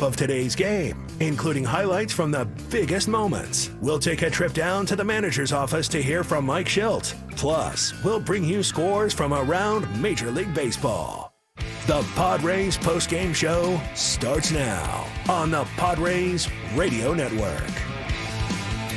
of today's game, including highlights from the biggest moments. We'll take a trip down to the manager's office to hear from Mike Schilt. Plus, we'll bring you scores from around Major League Baseball. The Padres postgame show starts now on the Padres Radio Network.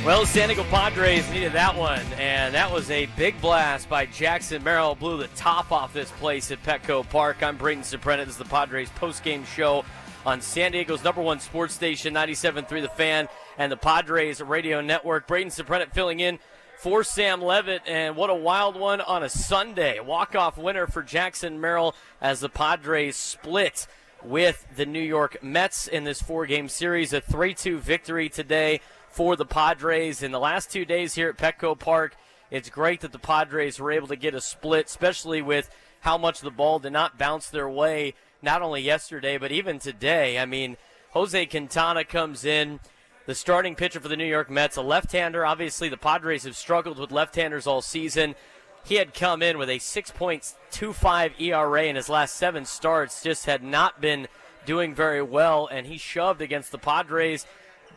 Well, San Diego Padres needed that one, and that was a big blast by Jackson Merrill. Blew the top off this place at Petco Park. I'm Braden Surprenant. This is the Padres postgame show on San Diego's #1 sports station, 97.3 The Fan, and the Padres Radio Network. Braden Surprenant filling in for Sam Levitt, and what a wild one on a Sunday. Walk-off winner for Jackson Merrill as the Padres split with the New York Mets in this four-game series. A 3-2 victory today for the Padres. In the last 2 days here at Petco Park, it's great that the Padres were able to get a split, especially with how much the ball did not bounce their way, not only yesterday, but even today. I mean, Jose Quintana comes in, the starting pitcher for the New York Mets, a left-hander. Obviously, the Padres have struggled with left-handers all season. He had come in with a 6.25 ERA in his last 7 starts, just had not been doing very well, and he shoved against the Padres.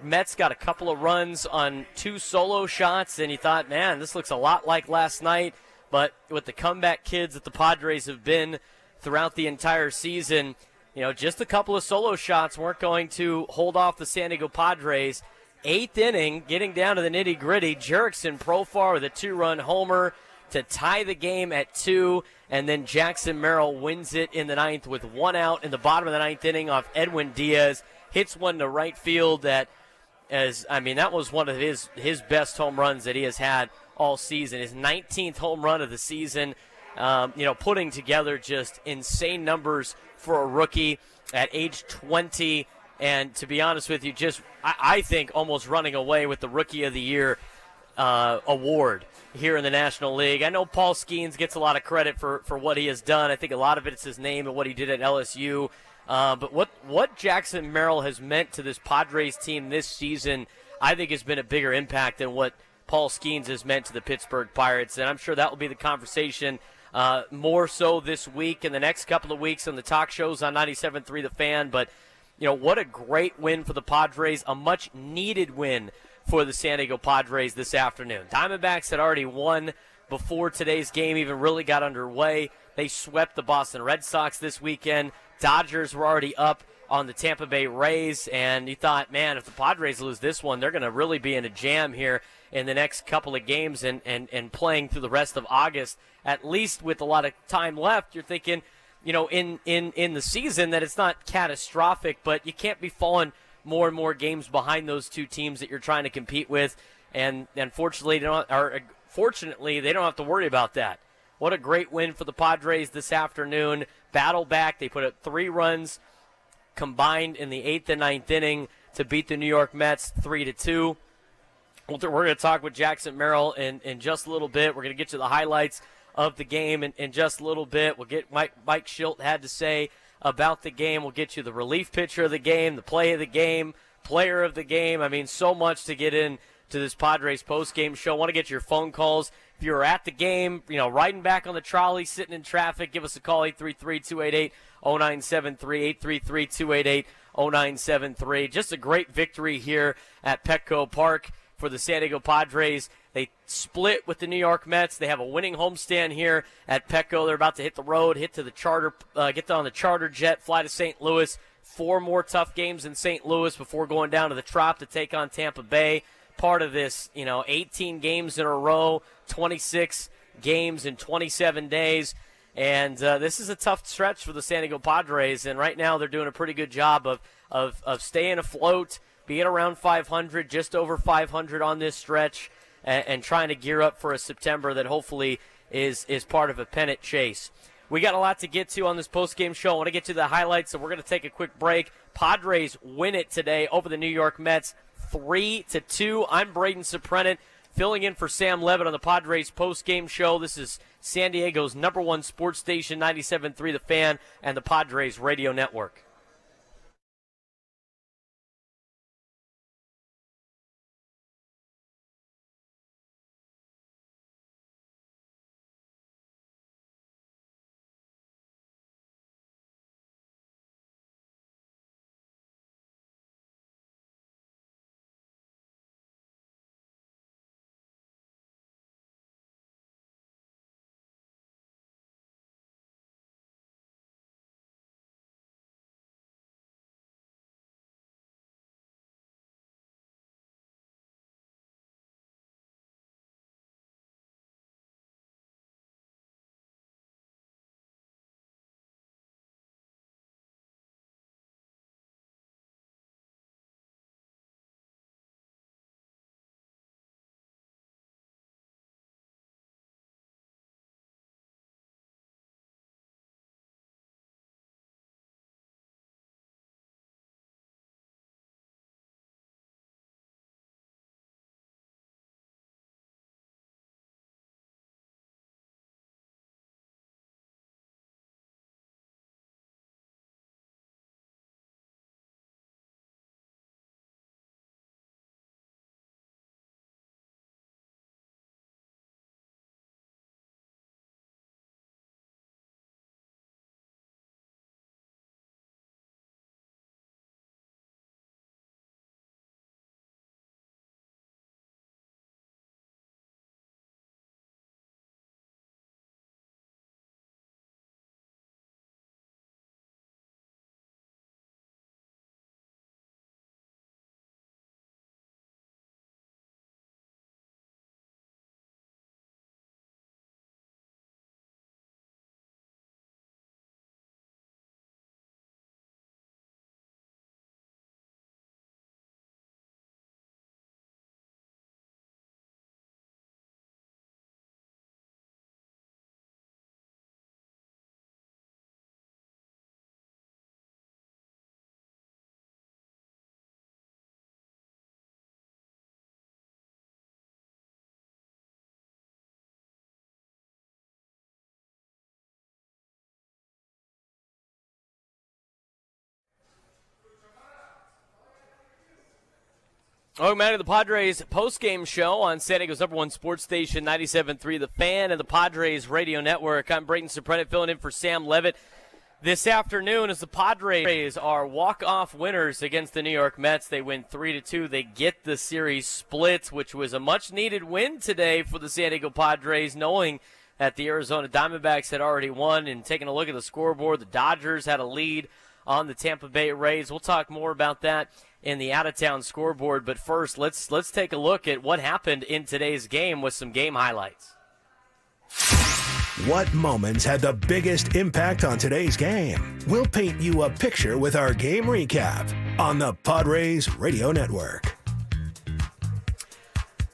Mets got a couple of runs on 2 solo shots, and he thought, man, this looks a lot like last night. But with the comeback kids that the Padres have been throughout the entire season, you know, just a couple of solo shots weren't going to hold off the San Diego Padres. 8th inning, getting down to the nitty-gritty, Jerickson Profar with a 2-run homer to tie the game at 2, and then Jackson Merrill wins it in the 9th with 1 out in the bottom of the 9th inning off Edwin Diaz. Hits one to right field that was one of his best home runs that he has had all season. His 19th home run of the season. Putting together just insane numbers for a rookie at age 20. And to be honest with you, I think almost running away with the Rookie of the Year award here in the National League. I know Paul Skeens gets a lot of credit for what he has done. I think a lot of it's his name and what he did at LSU. But what Jackson Merrill has meant to this Padres team this season, I think has been a bigger impact than what Paul Skeens has meant to the Pittsburgh Pirates. And I'm sure that will be the conversation more so this week and the next couple of weeks on the talk shows on 97.3 The Fan. But, you know, what a great win for the Padres, a much-needed win for the San Diego Padres this afternoon. Diamondbacks had already won before today's game even really got underway. They swept the Boston Red Sox this weekend. Dodgers were already up on the Tampa Bay Rays, and you thought, man, if the Padres lose this one, they're going to really be in a jam here in the next couple of games and playing through the rest of August, at least with a lot of time left. You're thinking, you know, in the season that it's not catastrophic, but you can't be falling more and more games behind those two teams that you're trying to compete with, and fortunately, they don't have to worry about that. What a great win for the Padres this afternoon. Battle back. They put up 3 runs combined in the 8th and 9th inning to beat the New York Mets 3-2. We're going to talk with Jackson Merrill in just a little bit. We're going to get to the highlights of the game in just a little bit. We'll get Mike Schilt had to say about the game. We'll get you the relief pitcher of the game, the play of the game, player of the game. I mean, so much to get in to this Padres postgame show. I want to get your phone calls. If you were at the game, you know, riding back on the trolley, sitting in traffic, give us a call, 833-288-0973, 833-288-0973. Just a great victory here at Petco Park for the San Diego Padres. They split with the New York Mets. They have a winning homestand here at Petco. They're about to hit the road, get on the charter jet, fly to St. Louis. 4 more tough games in St. Louis before going down to the Trop to take on Tampa Bay. Part of this, 18 games in a row, 26 games in 27 days. And this is a tough stretch for the San Diego Padres. And right now they're doing a pretty good job of staying afloat, being around 500, just over 500 on this stretch, and trying to gear up for a September that hopefully is part of a pennant chase. We got a lot to get to on this postgame show. I want to get to the highlights, so we're going to take a quick break. Padres win it today over the New York Mets, 3-2. I'm Braden Surprenant, filling in for Sam Levitt on the Padres postgame show. This is San Diego's #1 sports station, 97.3 The Fan, and the Padres Radio Network. Welcome back to the Padres postgame show on San Diego's #1 sports station, 97.3 The Fan and the Padres Radio Network. I'm Braden Surprenant filling in for Sam Levitt this afternoon as the Padres are walk-off winners against the New York Mets. They win 3-2. They get the series split, which was a much-needed win today for the San Diego Padres, knowing that the Arizona Diamondbacks had already won. And taking a look at the scoreboard, the Dodgers had a lead on the Tampa Bay Rays. We'll talk more about that in the out-of-town scoreboard. But first, let's take a look at what happened in today's game with some game highlights. What moments had the biggest impact on today's game? We'll paint you a picture with our game recap on the Padres Radio Network.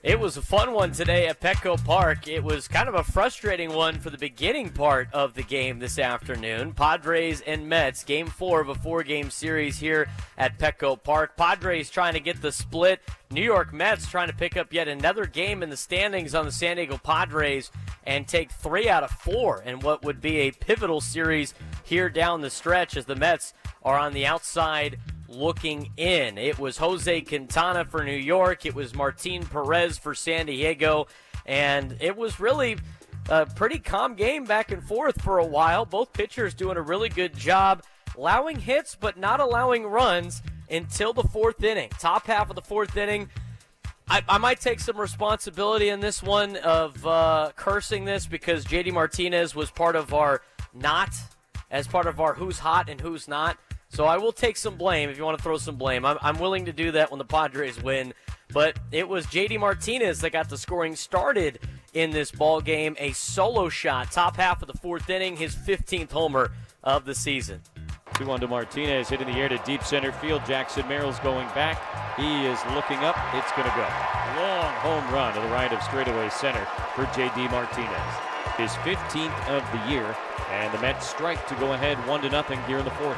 It was a fun one today at Petco Park. It was kind of a frustrating one for the beginning part of the game this afternoon. Padres and Mets, Game 4 of a 4-game series here at Petco Park. Padres trying to get the split. New York Mets trying to pick up yet another game in the standings on the San Diego Padres and take 3 out of 4 in what would be a pivotal series here down the stretch as the Mets are on the outside looking in. It was Jose Quintana for New York. It was Martin Perez for San Diego. And it was really a pretty calm game back and forth for a while. Both pitchers doing a really good job allowing hits but not allowing runs until the 4th inning. Top half of the 4th inning. I might take some responsibility in this one of cursing this because JD Martinez was part of our who's hot and who's not. So I will take some blame if you want to throw some blame. I'm willing to do that when the Padres win. But it was J.D. Martinez that got the scoring started in this ball game. A solo shot, top half of the 4th inning, his 15th homer of the season. 2-1 to Martinez, hit in the air to deep center field. Jackson Merrill's going back. He is looking up. It's going to go. Long home run to the right of straightaway center for J.D. Martinez. His 15th of the year, and the Mets strike to go ahead 1-0 here in the 4th.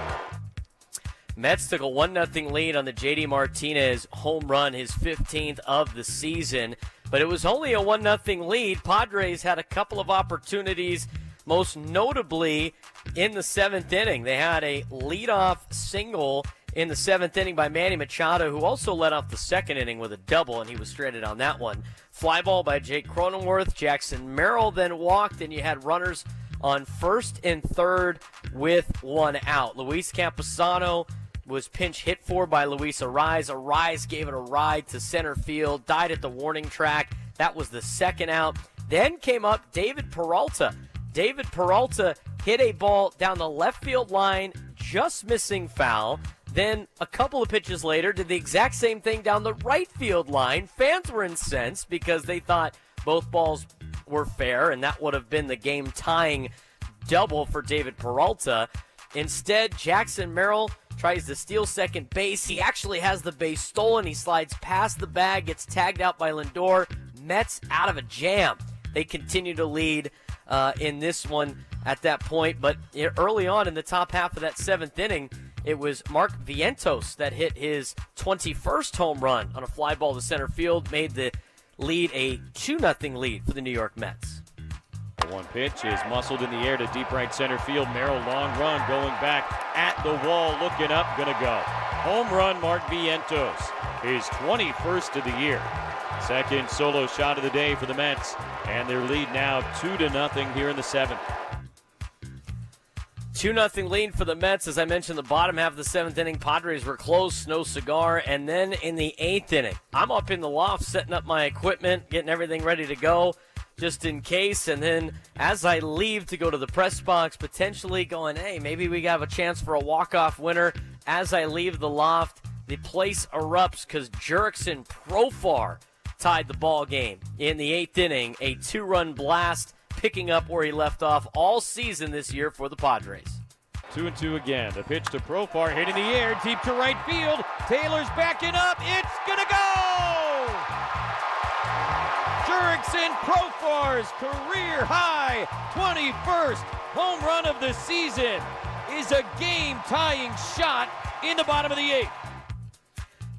Mets took a 1-0 lead on the J.D. Martinez home run, his 15th of the season. But it was only a 1-0 lead. Padres had a couple of opportunities, most notably in the 7th inning. They had a leadoff single in the 7th inning by Manny Machado, who also led off the 2nd inning with a double, and he was stranded on that one. Fly ball by Jake Cronenworth. Jackson Merrill then walked, and you had runners on 1st and 3rd with 1 out. Luis Camposano was pinch hit for by Luis Arraez. Arraez gave it a ride to center field, died at the warning track. That was the 2nd out. Then came up David Peralta. David Peralta hit a ball down the left field line, just missing foul. Then a couple of pitches later did the exact same thing down the right field line. Fans were incensed because they thought both balls were fair, and that would have been the game-tying double for David Peralta. Instead, Jackson Merrill tries to steal second base. He actually has the base stolen. He slides past the bag, gets tagged out by Lindor. Mets out of a jam. They continue to lead in this one at that point. But early on in the top half of that 7th inning, it was Mark Vientos that hit his 21st home run on a fly ball to center field, made the lead a 2-0 lead for the New York Mets. The 1 pitch is muscled in the air to deep right center field. Merrill, long run, going back at the wall, looking up, gonna go. Home run, Mark Vientos, his 21st of the year. 2nd solo shot of the day for the Mets, and their lead now 2-0 here in the 7th. 2-0 lead for the Mets. As I mentioned, the bottom half of the 7th inning, Padres were close, no cigar. And then in the 8th inning, I'm up in the loft setting up my equipment, getting everything ready to go just in case. And then as I leave to go to the press box, potentially going, hey, maybe we have a chance for a walk-off winner. As I leave the loft, the place erupts because Jurickson Profar tied the ball game in the 8th inning. A 2-run blast, picking up where he left off all season this year for the Padres. 2-2 again. The pitch to Profar, hit in the air, deep to right field. Taylor's backing up. It's gonna go! Jurickson Profar's career high 21st home run of the season is a game-tying shot in the bottom of the 8th.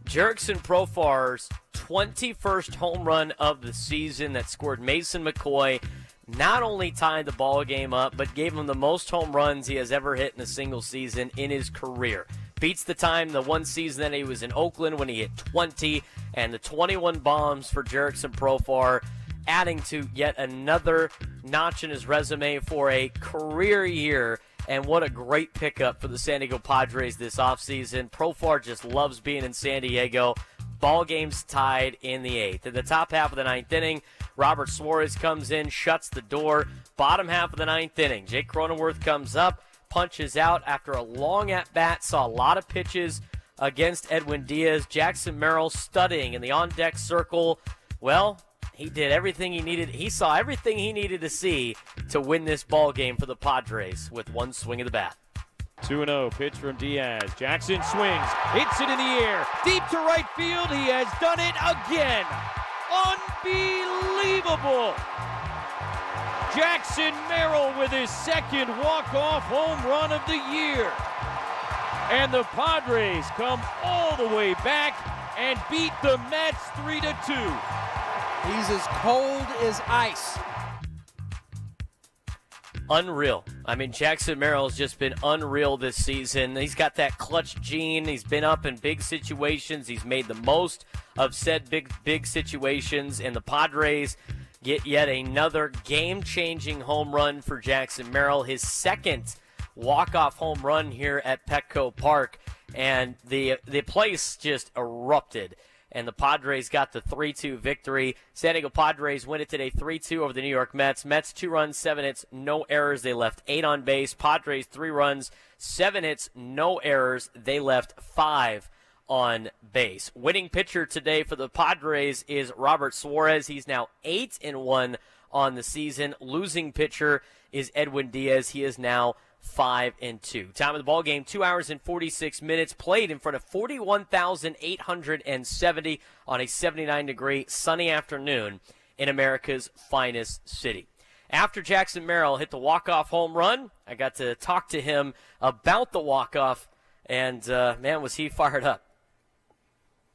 Jurickson Profar's 21st home run of the season that scored Mason McCoy not only tied the ball game up, but gave him the most home runs he has ever hit in a single season in his career. beats the time the one season that he was in Oakland when he hit 20, and the 21 bombs for Jerickson Profar, adding to yet another notch in his resume for a career year. And what a great pickup for the San Diego Padres this offseason. Profar just loves being in San Diego. Ball game's tied in the 8th. In the top half of the 9th inning, Robert Suarez comes in, shuts the door. Bottom half of the 9th inning, Jake Cronenworth comes up, punches out after a long at-bat, saw a lot of pitches against Edwin Diaz. Jackson Merrill studying in the on-deck circle. Well, he did everything he needed. He saw everything he needed to see to win this ball game for the Padres with one swing of the bat. 2-0 pitch from Diaz. Jackson swings, hits it in the air, deep to right field. He has done it again. Unbelievable. Jackson Merrill with his second walk-off home run of the year. And the Padres come all the way back and beat the Mets 3-2. He's as cold as ice. Unreal. I mean, Jackson Merrill's just been unreal this season. He's got that clutch gene. He's been up in big situations. He's made the most of said big situations. And the Padres get yet another game-changing home run for Jackson Merrill. His second walk-off home run here at Petco Park. And the place just erupted. And the Padres got the 3-2 victory. San Diego Padres win it today 3-2 over the New York Mets. Mets 2 runs, 7 hits, no errors. They left 8 on base. Padres 3 runs, 7 hits, no errors. They left 5 on base. Winning pitcher today for the Padres is Robert Suarez. He's now 8-1 on the season. Losing pitcher is Edwin Diaz. He is now 5-2. Time of the ball game, 2 hours and 46 minutes. Played in front of 41,870 on a 79-degree sunny afternoon in America's finest city. After Jackson Merrill hit the walk-off home run, I got to talk to him about the walk-off, and man, was he fired up.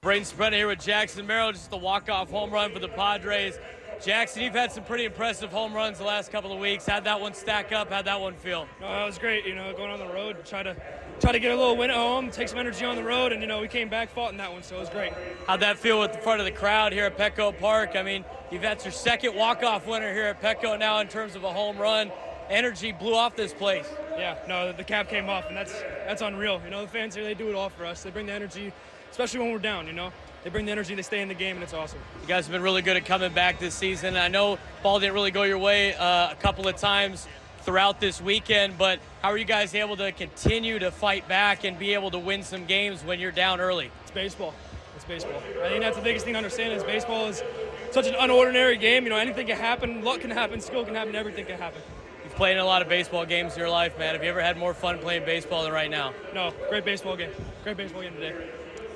Braden Surprenant here with Jackson Merrill, just the walk-off home run for the Padres. Jackson, you've had some pretty impressive home runs the last couple of weeks. How'd that one stack up? How'd that one feel? No, that was great. Going on the road, try to get a little win at home, take some energy on the road, and we came back, fought in that one, so it was great. How'd that feel with the front of the crowd here at Petco Park? I mean, you've had your second walk-off winner here at Petco now in terms of a home run. Energy blew off this place. Yeah, no, the cap came off, and that's unreal. The fans here, they do it all for us. They bring the energy, especially when we're down. They bring the energy, they stay in the game, and it's awesome. You guys have been really good at coming back this season. I know ball didn't really go your way a couple of times throughout this weekend, but how are you guys able to continue to fight back and be able to win some games when you're down early? It's baseball. It's baseball. I think that's the biggest thing to understand is baseball is such an unordinary game. Anything can happen, luck can happen, skill can happen, everything can happen. You've played in a lot of baseball games in your life, man. Have you ever had more fun playing baseball than right now? No, great baseball game. Great baseball game today.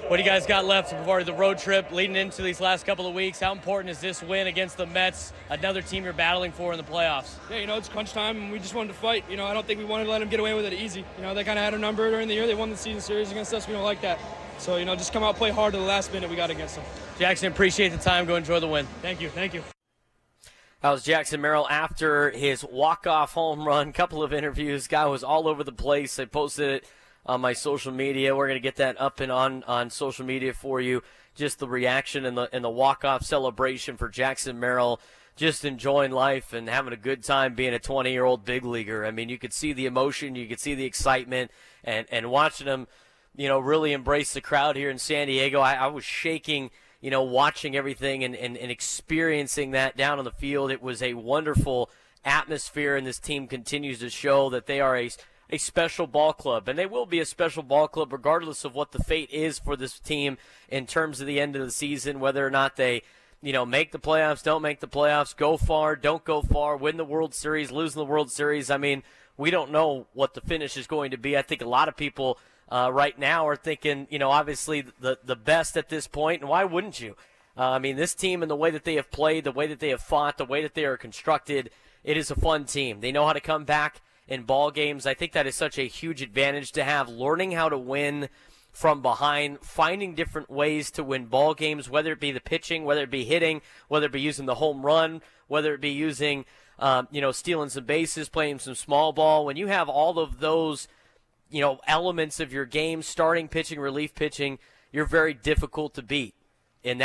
What do you guys got left before the road trip leading into these last couple of weeks? How important is this win against the Mets, another team you're battling for in the playoffs? Yeah, it's crunch time, and we just wanted to fight. I don't think we wanted to let them get away with it easy. They kind of had a number during the year. They won the season series against us. We don't like that. So, just come out, play hard to the last minute we got against them. Jackson, appreciate the time. Go enjoy the win. Thank you. Thank you. That was Jackson Merrill after his walk-off home run. Couple of interviews. Guy was all over the place. I posted it on my social media. We're going to get that up and on social media for you. Just the reaction and the walk-off celebration for Jackson Merrill, just enjoying life and having a good time being a 20-year-old big leaguer. I mean, you could see the emotion, you could see the excitement, and watching him, really embrace the crowd here in San Diego. I was shaking, watching everything and experiencing that down on the field. It was a wonderful atmosphere, and this team continues to show that they are a special ball club, and they will be a special ball club regardless of what the fate is for this team in terms of the end of the season, whether or not they, make the playoffs, don't make the playoffs, go far, don't go far, win the World Series, lose the World Series. I mean, we don't know what the finish is going to be. I think a lot of people right now are thinking, obviously the best at this point, and why wouldn't you? I mean, this team and the way that they have played, the way that they have fought, the way that they are constructed, it is a fun team. They know how to come back in ball games. I think that is such a huge advantage to have, learning how to win from behind, finding different ways to win ball games, whether it be the pitching, whether it be hitting, whether it be using the home run, whether it be using, stealing some bases, playing some small ball. When you have all of those, elements of your game, starting pitching, relief pitching, you're very difficult to beat. And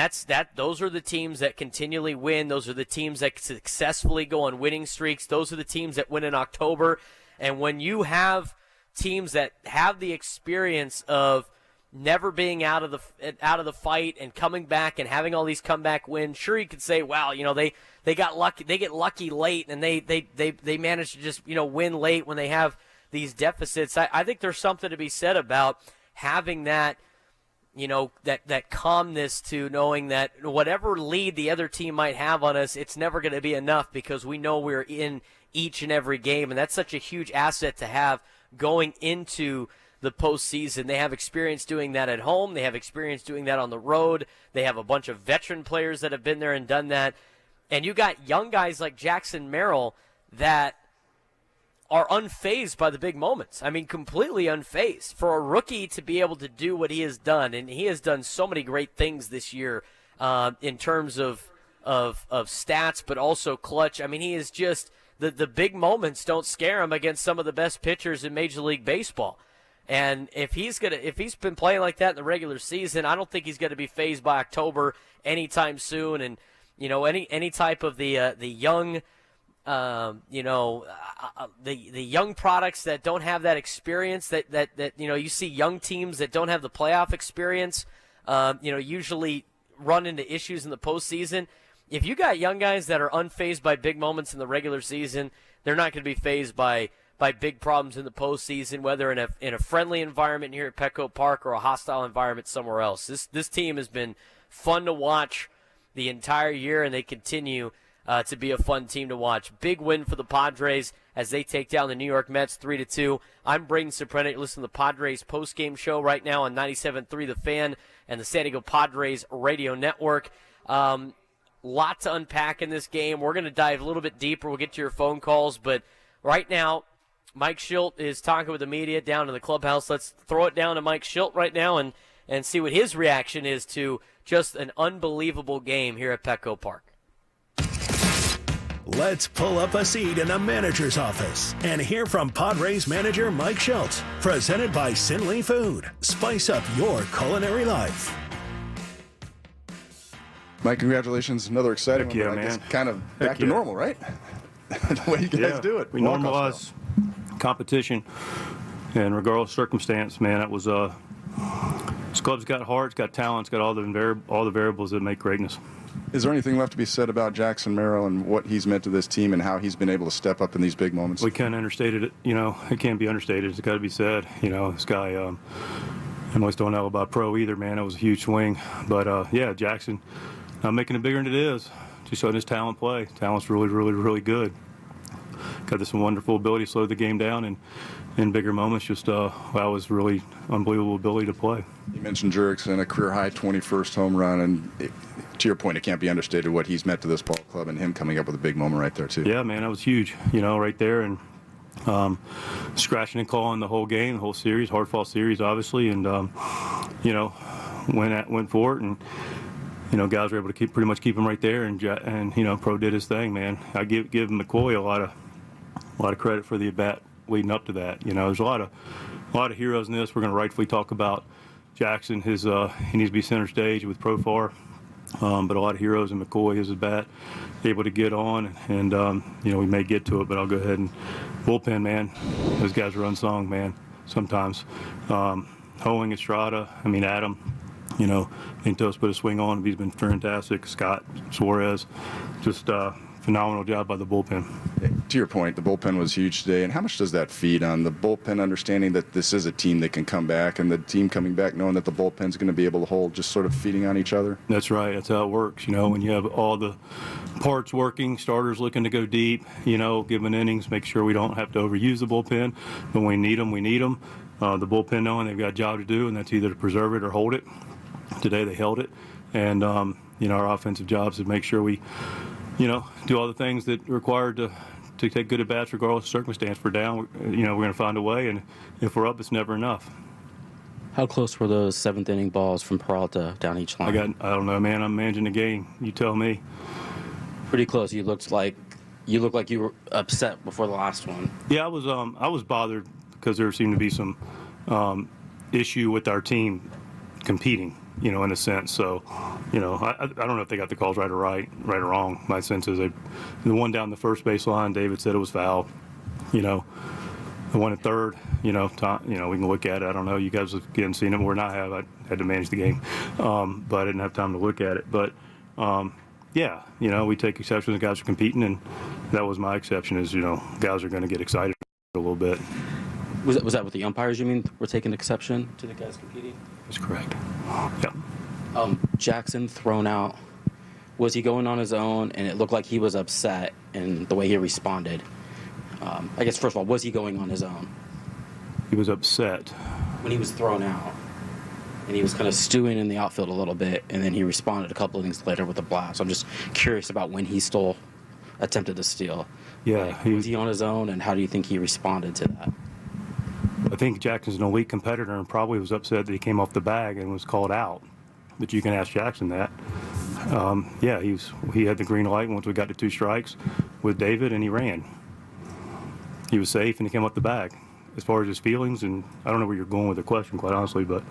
those are the teams that continually win. Those are the teams that successfully go on winning streaks. Those are the teams that win in October. And when you have teams that have the experience of never being out of the fight and coming back and having all these comeback wins, sure, you could say, wow, they got lucky. They get lucky late, and they manage to just win late when they have these deficits. I think there's something to be said about having that. That calmness to knowing that whatever lead the other team might have on us, it's never going to be enough because we know we're in each and every game, and that's such a huge asset to have going into the postseason. They have experience doing that at home. They have experience doing that on the road. They have a bunch of veteran players that have been there and done that. And you got young guys like Jackson Merrill that are unfazed by the big moments. I mean, completely unfazed. For a rookie to be able to do what he has done, and he has done so many great things this year in terms of stats, but also clutch. I mean, he is just the big moments don't scare him against some of the best pitchers in Major League Baseball. And if he's been playing like that in the regular season, I don't think he's going to be fazed by October anytime soon. And any type of the young. The young products that don't have that experience that you see young teams that don't have the playoff experience, usually run into issues in the postseason. If you got young guys that are unfazed by big moments in the regular season, they're not going to be fazed by big problems in the postseason, whether in a friendly environment here at Petco Park or a hostile environment somewhere else. This team has been fun to watch the entire year, and they continue to be a fun team to watch. Big win for the Padres as they take down the New York Mets 3-2. I'm Braden Surprenant. You're listening to the Padres postgame show right now on 97.3 The Fan and the San Diego Padres radio network. Lot to unpack in this game. We're going to dive a little bit deeper. We'll get to your phone calls, but right now, Mike Schilt is talking with the media down in the clubhouse. Let's throw it down to Mike Schilt right now and see what his reaction is to just an unbelievable game here at Petco Park. Let's pull up a seat in the manager's office and hear from Padres manager Mike Schilt. Presented by Sinley Food. Spice up your culinary life. Mike, congratulations. Another exciting Heck one. yeah, I guess man. kind of Heck back to yeah. normal, right? The way you guys do it. We Walk-off normalize style. competition, and regardless of circumstance, man, it was this club's got heart, it's got talent, it's got all the variables that make greatness. Is there anything left to be said about Jackson Merrill and what he's meant to this team and how he's been able to step up in these big moments? We can't understate it. It can't be understated. It's got to be said. This guy, I most don't know about pro either, man. It was a huge swing. But, Jackson, not making it bigger than it is. Just showing his talent play. Talent's really, really, really good. Got this wonderful ability to slow the game down and in bigger moments. Just, was really unbelievable ability to play. You mentioned Jurickson, a career-high 21st home run, and to your point, it can't be understated what he's meant to this ball club and him coming up with a big moment right there, too. Yeah, man, that was huge, right there. And scratching and clawing the whole game, the whole series, hard-fought series, obviously. And, went for it. And, guys were able to pretty much keep him right there. And Pro did his thing, man. I give McCoy a lot of credit for the at-bat leading up to that. There's a lot of heroes in this. We're going to rightfully talk about Jackson. He needs to be center stage with Profar. But a lot of heroes in McCoy, his bat, able to get on, and we may get to it, but I'll go ahead and bullpen, man. Those guys are unsung, man. Sometimes Hoeing, Estrada, Adam, Pintos put a swing on him. He's been fantastic. Scott, Suarez, just phenomenal job by the bullpen. To your point, the bullpen was huge today. And how much does that feed on the bullpen understanding that this is a team that can come back, and the team coming back knowing that the bullpen's going to be able to hold, just sort of feeding on each other? That's right. That's how it works. When you have all the parts working, starters looking to go deep, giving innings, make sure we don't have to overuse the bullpen. When we need them, we need them. The bullpen knowing they've got a job to do, and that's either to preserve it or hold it. Today they held it. And, our offensive jobs is to make sure we, do all the things that are required to take good at-bats regardless of circumstance. If we're down, we're going to find a way, and if we're up, it's never enough. How close were those seventh-inning balls from Peralta down each line? I don't know, man. I'm managing the game. You tell me. Pretty close. You looked like you were upset before the last one. Yeah, I was bothered because there seemed to be some issue with our team competing, in a sense. So, I don't know if they got the calls right or wrong. My sense is the one down the first baseline, David said it was foul. The one at third, Tom, we can look at it. I don't know. You guys have again seen it more than I have. I had to manage the game, but I didn't have time to look at it. But yeah, we take exception to guys are competing, and that was my exception. Is guys are going to get excited a little bit. Was that with the umpires? You mean we're taking exception to the guys competing? That's correct. Yeah. Jackson thrown out. Was he going on his own? And it looked like he was upset in the way he responded. I guess first of all, was he going on his own? He was upset when he was thrown out, and he was kind of stewing in the outfield a little bit, and then he responded a couple innings later with a blast. So I'm just curious about when he attempted to steal. Yeah. Was he on his own, and how do you think he responded to that? I think Jackson's an elite competitor and probably was upset that he came off the bag and was called out. But you can ask Jackson that. Yeah, he had the green light once we got to 2 strikes with David, and he ran. He was safe, and he came off the bag. As far as his feelings, and I don't know where you're going with the question, quite honestly, but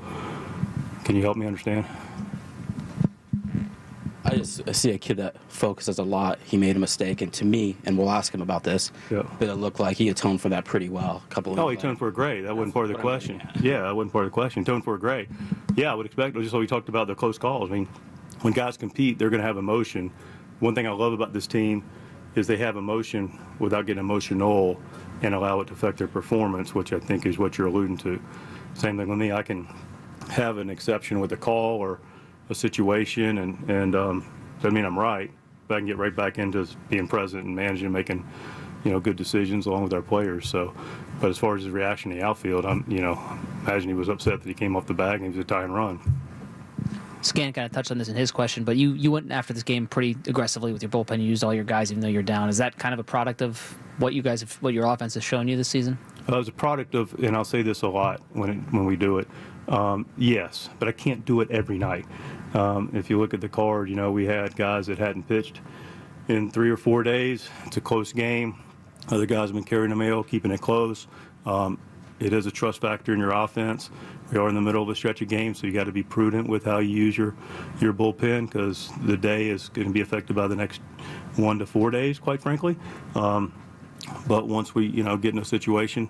can you help me understand? I see a kid that focuses a lot. He made a mistake, and to me, and we'll ask him about this, but it looked like he atoned for that pretty well. He atoned for a grade. That wasn't part of the question. Yeah, that wasn't part of the question. Atoned for a grade. Yeah, I would expect, just like we talked about the close calls. I mean, when guys compete, they're going to have emotion. One thing I love about this team is they have emotion without getting emotional and allow it to affect their performance, which I think is what you're alluding to. Same thing with me. I can have an exception with a call or a situation, and doesn't mean I'm right, but I can get right back into being present and managing, making, good decisions along with our players. So, but as far as his reaction in the outfield, imagine he was upset that he came off the bag and he was a tie and run. Scan kind of touched on this in his question, but you went after this game pretty aggressively with your bullpen. You used all your guys even though you're down. Is that kind of a product of what your offense has shown you this season? It was a product of, and I'll say this a lot when we do it, yes, but I can't do it every night. If you look at the card, we had guys that hadn't pitched in 3 or 4 days. It's a close game. Other guys have been carrying the mail, keeping it close. It is a trust factor in your offense. We are in the middle of a stretch of games, so you got to be prudent with how you use your bullpen, because the day is going to be affected by the next 1 to 4 days, quite frankly. But once we, get in a situation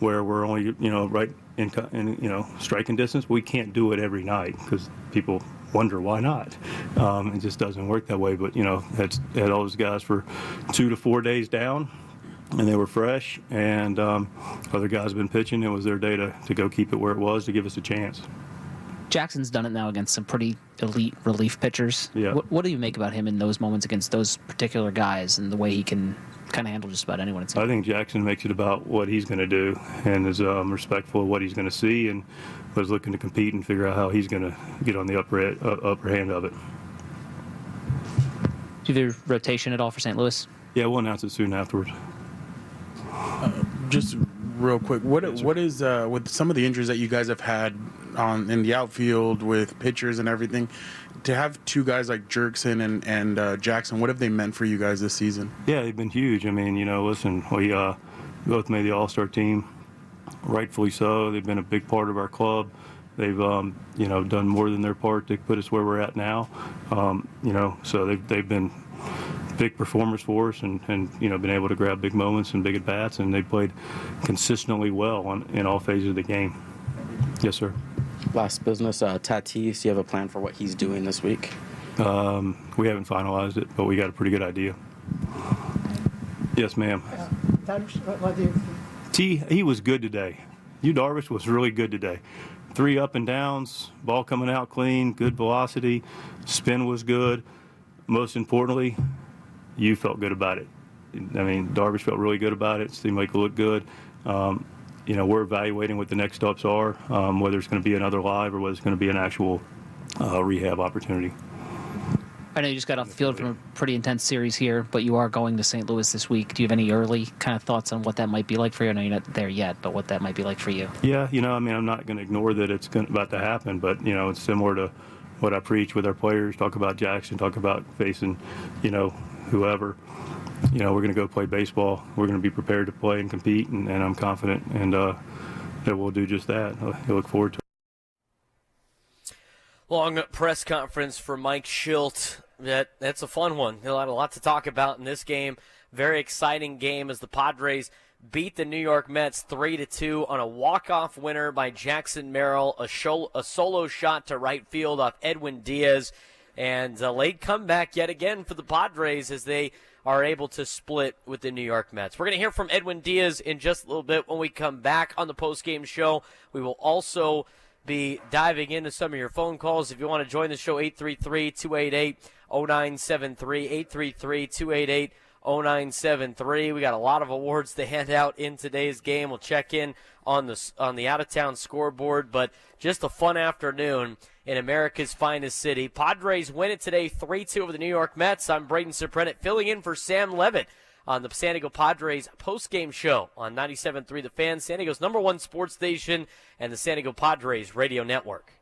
where we're only, right in striking distance, we can't do it every night because people wonder why not. It just doesn't work that way. But had all those guys for 2 to 4 days down, and they were fresh, and other guys have been pitching. It was their day to go keep it where it was to give us a chance. Jackson's done it now against some pretty elite relief pitchers. Yeah. What do you make about him in those moments against those particular guys and the way he can kind of handle just about anyone? I think Jackson makes it about what he's going to do and is respectful of what he's going to see, and was looking to compete and figure out how he's going to get on the upper hand of it. Do you have a rotation at all for St. Louis? Yeah, we'll announce it soon afterwards. Just real quick, what is with some of the injuries that you guys have had in the outfield with pitchers and everything, to have 2 guys like Jerkson and Jackson, what have they meant for you guys this season? Yeah, they've been huge. I mean, listen, we both made the All-Star team, rightfully so. They've been a big part of our club. They've done more than their part to put us where we're at now. So they've been big performers for us, and been able to grab big moments and big at bats, and they played consistently well in all phases of the game. Yes, sir. Last business, Tatis, do you have a plan for what he's doing this week? We haven't finalized it, but we got a pretty good idea. Yes, ma'am. He was good today. Darvish was really good today. 3 up and downs, ball coming out clean, good velocity, spin was good. Most importantly, you felt good about it. I mean, Darvish felt really good about it. Seemed like it looked good. We're evaluating what the next steps are, whether it's going to be another live or whether it's going to be an actual rehab opportunity. I know you just got off the field from a pretty intense series here, but you are going to St. Louis this week. Do you have any early kind of thoughts on what that might be like for you? I know you're not there yet, but what that might be like for you. Yeah, I'm not going to ignore that it's about to happen, but, it's similar to what I preach with our players, talk about Jackson, talk about facing, whoever. we're going to go play baseball. We're going to be prepared to play and compete, and I'm confident and that we'll do just that. I look forward to it. Long press conference for Mike Schilt. That's a fun one. He'll have a lot to talk about in this game. Very exciting game as the Padres beat the New York Mets 3-2 on a walk-off winner by Jackson Merrill, a solo shot to right field off Edwin Diaz, and a late comeback yet again for the Padres as they are able to split with the New York Mets. We're going to hear from Edwin Diaz in just a little bit when we come back on the postgame show. We will also be diving into some of your phone calls. If you want to join the show, 833-288-0973, 833-288-0973. We got a lot of awards to hand out in today's game. We'll check in on the out-of-town scoreboard, but just a fun afternoon in America's finest city. Padres win it today 3-2 over the New York Mets. I'm Braden Surprenant filling in for Sam Levitt on the San Diego Padres postgame show on 97.3 The Fan, San Diego's #1 sports station, and the San Diego Padres radio network.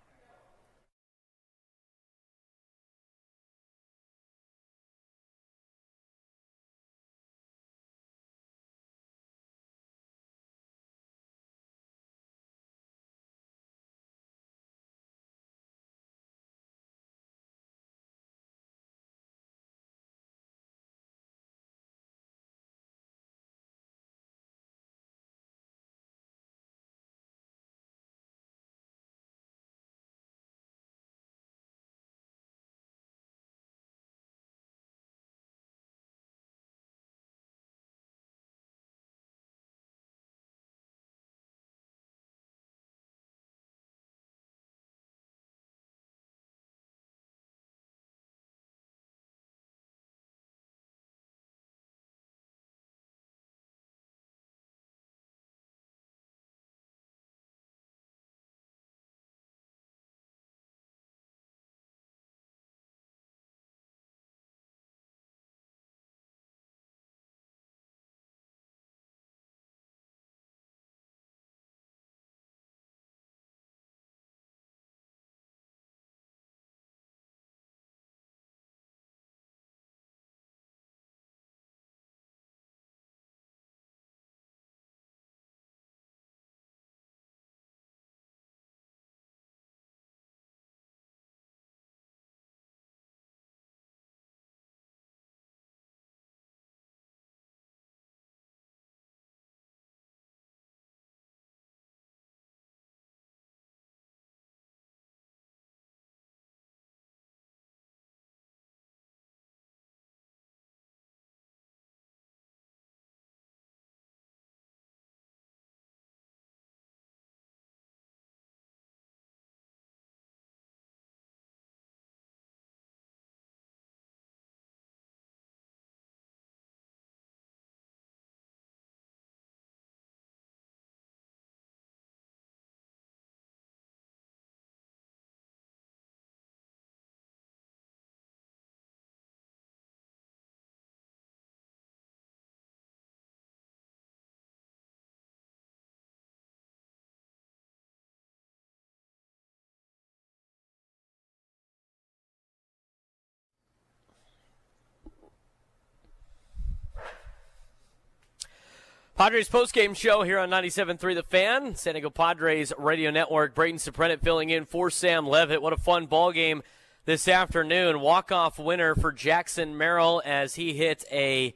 Padres postgame show here on 97.3 The Fan, San Diego Padres radio network. Braden Surprenant filling in for Sam Levitt. What a fun ball game this afternoon. Walk-off winner for Jackson Merrill as he hit a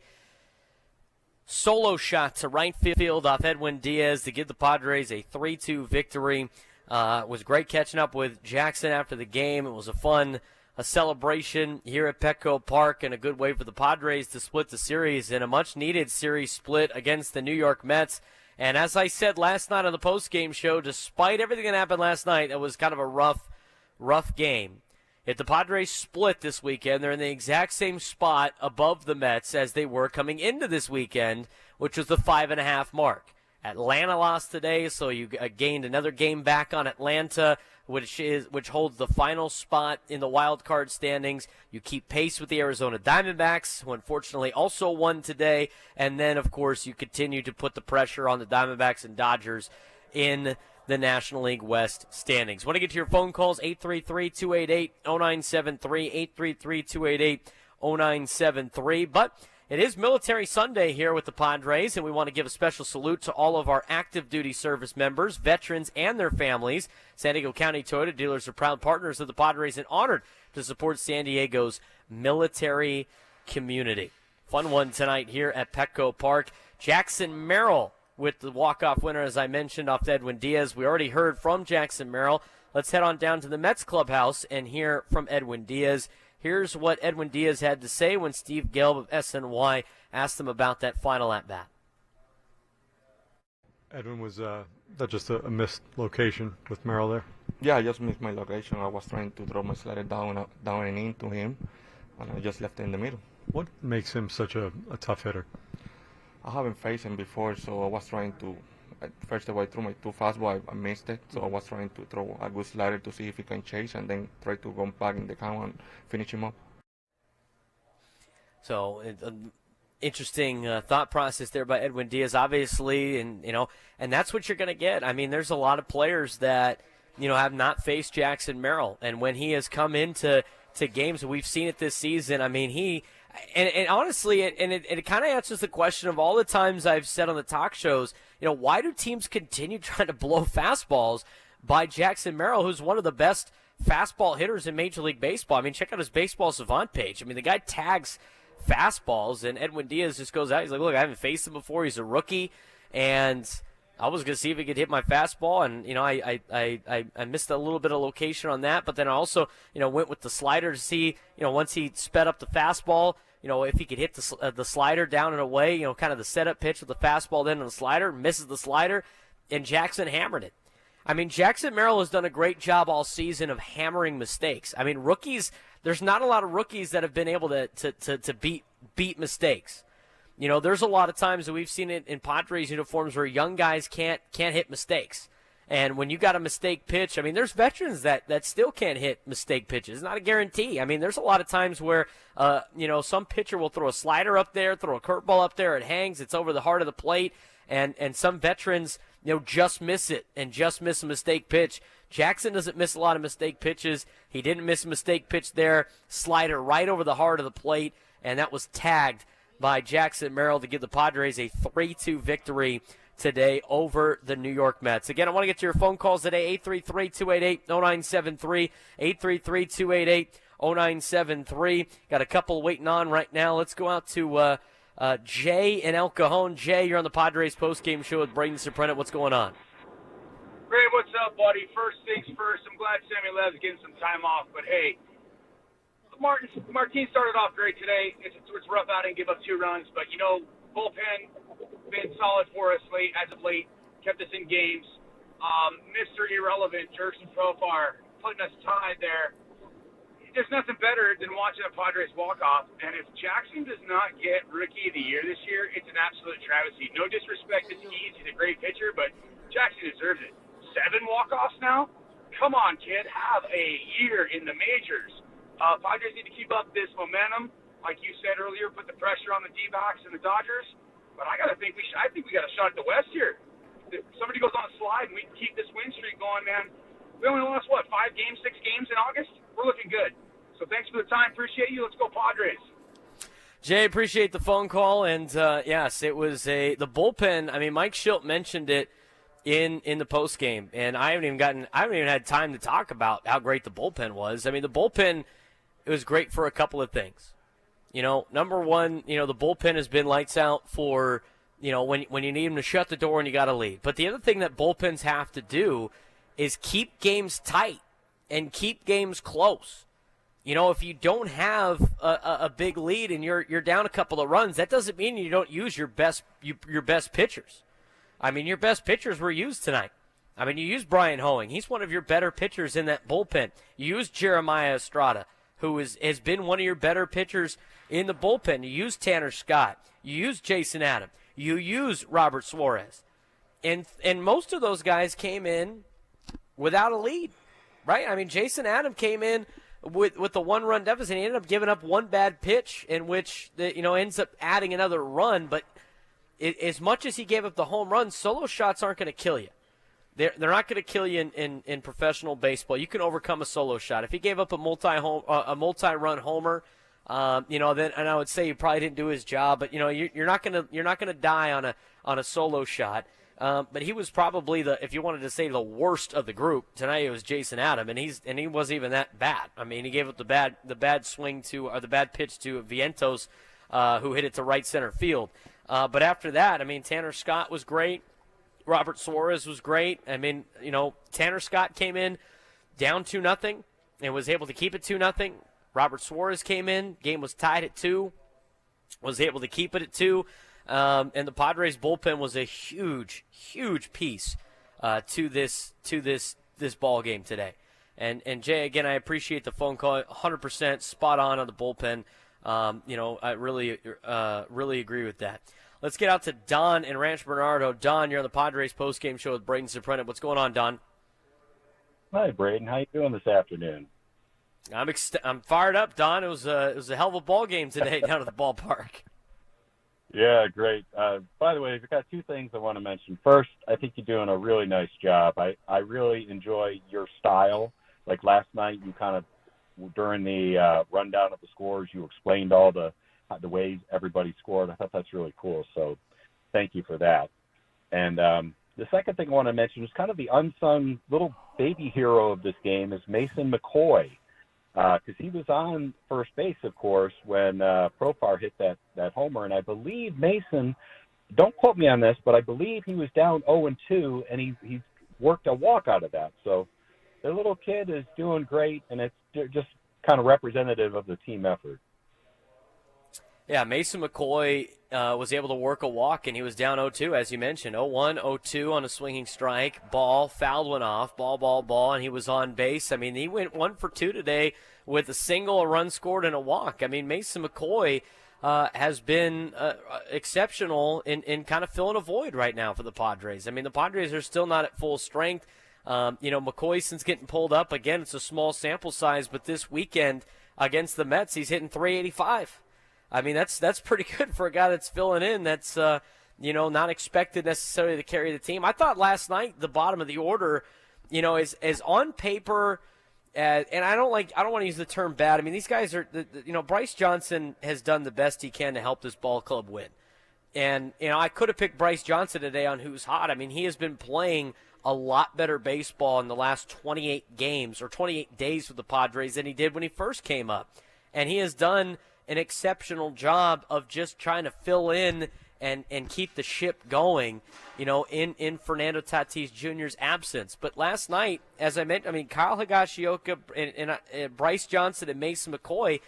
solo shot to right field off Edwin Diaz to give the Padres a 3-2 victory. It was great catching up with Jackson after the game. It was a celebration here at Petco Park and a good way for the Padres to split the series in a much-needed series split against the New York Mets. And as I said last night on the postgame show, despite everything that happened last night, it was kind of a rough game. If the Padres split this weekend, they're in the exact same spot above the Mets as they were coming into this weekend, which was the 5.5 mark. Atlanta lost today, so you gained another game back on Atlanta, which holds the final spot in the wild card standings. You keep pace with the Arizona Diamondbacks, who unfortunately also won today, and then of course you continue to put the pressure on the Diamondbacks and Dodgers in the National League West standings. Want to get to your phone calls, 833-288-0973, 833-288-0973. But It is Military Sunday here with the Padres, and we want to give a special salute to all of our active duty service members, veterans, and their families. San Diego County Toyota dealers are proud partners of the Padres and honored to support San Diego's military community. Fun one tonight here at Petco Park. Jackson Merrill with the walk-off winner, as I mentioned, off Edwin Diaz. We already heard from Jackson Merrill. Let's head on down to the Mets clubhouse and hear from Edwin Diaz. Here's what Edwin Diaz had to say when Steve Gelb of SNY asked him about that final at-bat. Edwin, was that just a missed location with Merrill there? Yeah, I just missed my location. I was trying to throw my slider down and into him, and I just left it in the middle. What makes him such a tough hitter? I haven't faced him before, so I was trying to. First of all, I threw my two fastball. I missed it, so I was trying to throw a good slider to see if he can chase, and then try to go back in the count and finish him up. So, interesting thought process there by Edwin Diaz, obviously, and that's what you're going to get. I mean, there's a lot of players that have not faced Jackson Merrill, and when he has come into games, we've seen it this season. I mean, and honestly, it kind of answers the question of all the times I've said on the talk shows, why do teams continue trying to blow fastballs by Jackson Merrill, who's one of the best fastball hitters in Major League Baseball? I mean, check out his Baseball Savant page. I mean, the guy tags fastballs, and Edwin Diaz just goes out. He's like, look, I haven't faced him before. He's a rookie, and I was going to see if he could hit my fastball, and, I missed a little bit of location on that, but then I also, went with the slider to see, once he sped up the fastball, if he could hit the slider down and away, kind of the setup pitch with the fastball, then on the slider, misses the slider, and Jackson hammered it. I mean, Jackson Merrill has done a great job all season of hammering mistakes. I mean, rookies, there's not a lot of rookies that have been able to beat mistakes. There's a lot of times that we've seen it in Padres uniforms where young guys can't hit mistakes. And when you got a mistake pitch, I mean, there's veterans that still can't hit mistake pitches. It's not a guarantee. I mean, there's a lot of times where, some pitcher will throw a slider up there, throw a curveball up there, it hangs, it's over the heart of the plate, and some veterans, just miss it and just miss a mistake pitch. Jackson doesn't miss a lot of mistake pitches. He didn't miss a mistake pitch there. Slider right over the heart of the plate, and that was tagged by Jackson Merrill to give the Padres a 3-2 victory today over the New York Mets. Again, I want to get to your phone calls today, 833-288-0973, 833-288-0973. Got a couple waiting on right now. Let's go out to Jay in El Cajon. Jay, you're on the Padres postgame show with Braden Surprenant. What's going on? Ray, what's up, buddy? First things first, I'm glad Sammy Lev's getting some time off, but hey, Martin started off great today. It's rough outing, give up 2 runs, but bullpen been solid for us as of late, kept us in games. Mr. Irrelevant, Jerson Profar, putting us tied there. There's nothing better than watching a Padres walk-off, and if Jackson does not get Rookie of the Year this year, it's an absolute travesty. No disrespect to Keys, he's a great pitcher, but Jackson deserves it. 7 walk-offs now? Come on, kid, have a year in the majors. Padres need to keep up this momentum. Like you said earlier, put the pressure on the D-backs and the Dodgers. But I think we got a shot at the West here. If somebody goes on a slide and we keep this win streak going, man. We only lost, 5 games, 6 games in August? We're looking good. So thanks for the time. Appreciate you. Let's go Padres. Jay, appreciate the phone call. And, yes, it was the bullpen. I mean, Mike Schilt mentioned it in the postgame. And I haven't even had time to talk about how great the bullpen was. I mean, the bullpen, it was great for a couple of things. Number one, the bullpen has been lights out for, when you need them to shut the door and you got to lead. But the other thing that bullpens have to do is keep games tight and keep games close. If you don't have a big lead and you're down a couple of runs, that doesn't mean you don't use your best pitchers. I mean, your best pitchers were used tonight. I mean, you used Brian Hoeing. He's one of your better pitchers in that bullpen. You used Jeremiah Estrada, who has been one of your better pitchers in the bullpen. You use Tanner Scott. You use Jason Adam. You use Robert Suarez. And most of those guys came in without a lead, right? I mean, Jason Adam came in with the 1-run deficit. He ended up giving up 1 bad pitch in which, ends up adding another run. But as much as he gave up the home run, solo shots aren't going to kill you. They're not going to kill you in professional baseball. You can overcome a solo shot. If he gave up a multi-run homer Then and I would say he probably didn't do his job, but you're not gonna die on a solo shot. But he was probably if you wanted to say the worst of the group tonight, it was Jason Adam, and he wasn't even that bad. I mean, he gave up the bad swing or the bad pitch to Vientos, who hit it to right center field. But after that, I mean, Tanner Scott was great. Robert Suarez was great. I mean, Tanner Scott came in down 2-0 and was able to keep it 2-0. Robert Suarez came in, game was tied at 2, was able to keep it at 2. And the Padres bullpen was a huge, huge piece to this ball game today. And Jay, again, I appreciate the phone call. 100% spot on the bullpen. I really agree with that. Let's get out to Don in Rancho Bernardo. Don, you're on the Padres postgame show with Braden Surprenant. What's going on, Don? Hi, Braden. How you doing this afternoon? I'm fired up, Don. It was a hell of a ball game today down at the ballpark. Yeah, great. By the way, I've got two things I want to mention. First, I think you're doing a really nice job. I really enjoy your style. Like last night, you kind of, during the rundown of the scores, you explained all the ways everybody scored. I thought that's really cool. So thank you for that. And the second thing I want to mention is kind of the unsung little baby hero of this game is Mason McCoy. Because he was on first base, of course, when Profar hit that homer. And I believe Mason, don't quote me on this, but I believe he was down 0-2, and he worked a walk out of that. So the little kid is doing great, and it's just kind of representative of the team effort. Yeah, Mason McCoy was able to work a walk, and he was down 0-2, as you mentioned. 0-1, 0-2 on a swinging strike. Ball, fouled one off. Ball, and he was on base. I mean, he went 1 for 2 today with a single, a run scored, and a walk. I mean, Mason McCoy has been exceptional in kind of filling a void right now for the Padres. I mean, the Padres are still not at full strength. McCoy, since getting pulled up, again, it's a small sample size, but this weekend against the Mets, he's hitting .385. I mean, that's pretty good for a guy that's filling in. That's not expected necessarily to carry the team. I thought last night the bottom of the order, is on paper, and I don't want to use the term bad. I mean, these guys are, Bryce Johnson has done the best he can to help this ball club win, and I could have picked Bryce Johnson today on who's hot. I mean, he has been playing a lot better baseball in the last 28 games or 28 days with the Padres than he did when he first came up, and he has done an exceptional job of just trying to fill in and keep the ship going, in Fernando Tatis Jr.'s absence. But last night, as I mentioned, Kyle Higashioka and Bryce Johnson and Mason McCoy,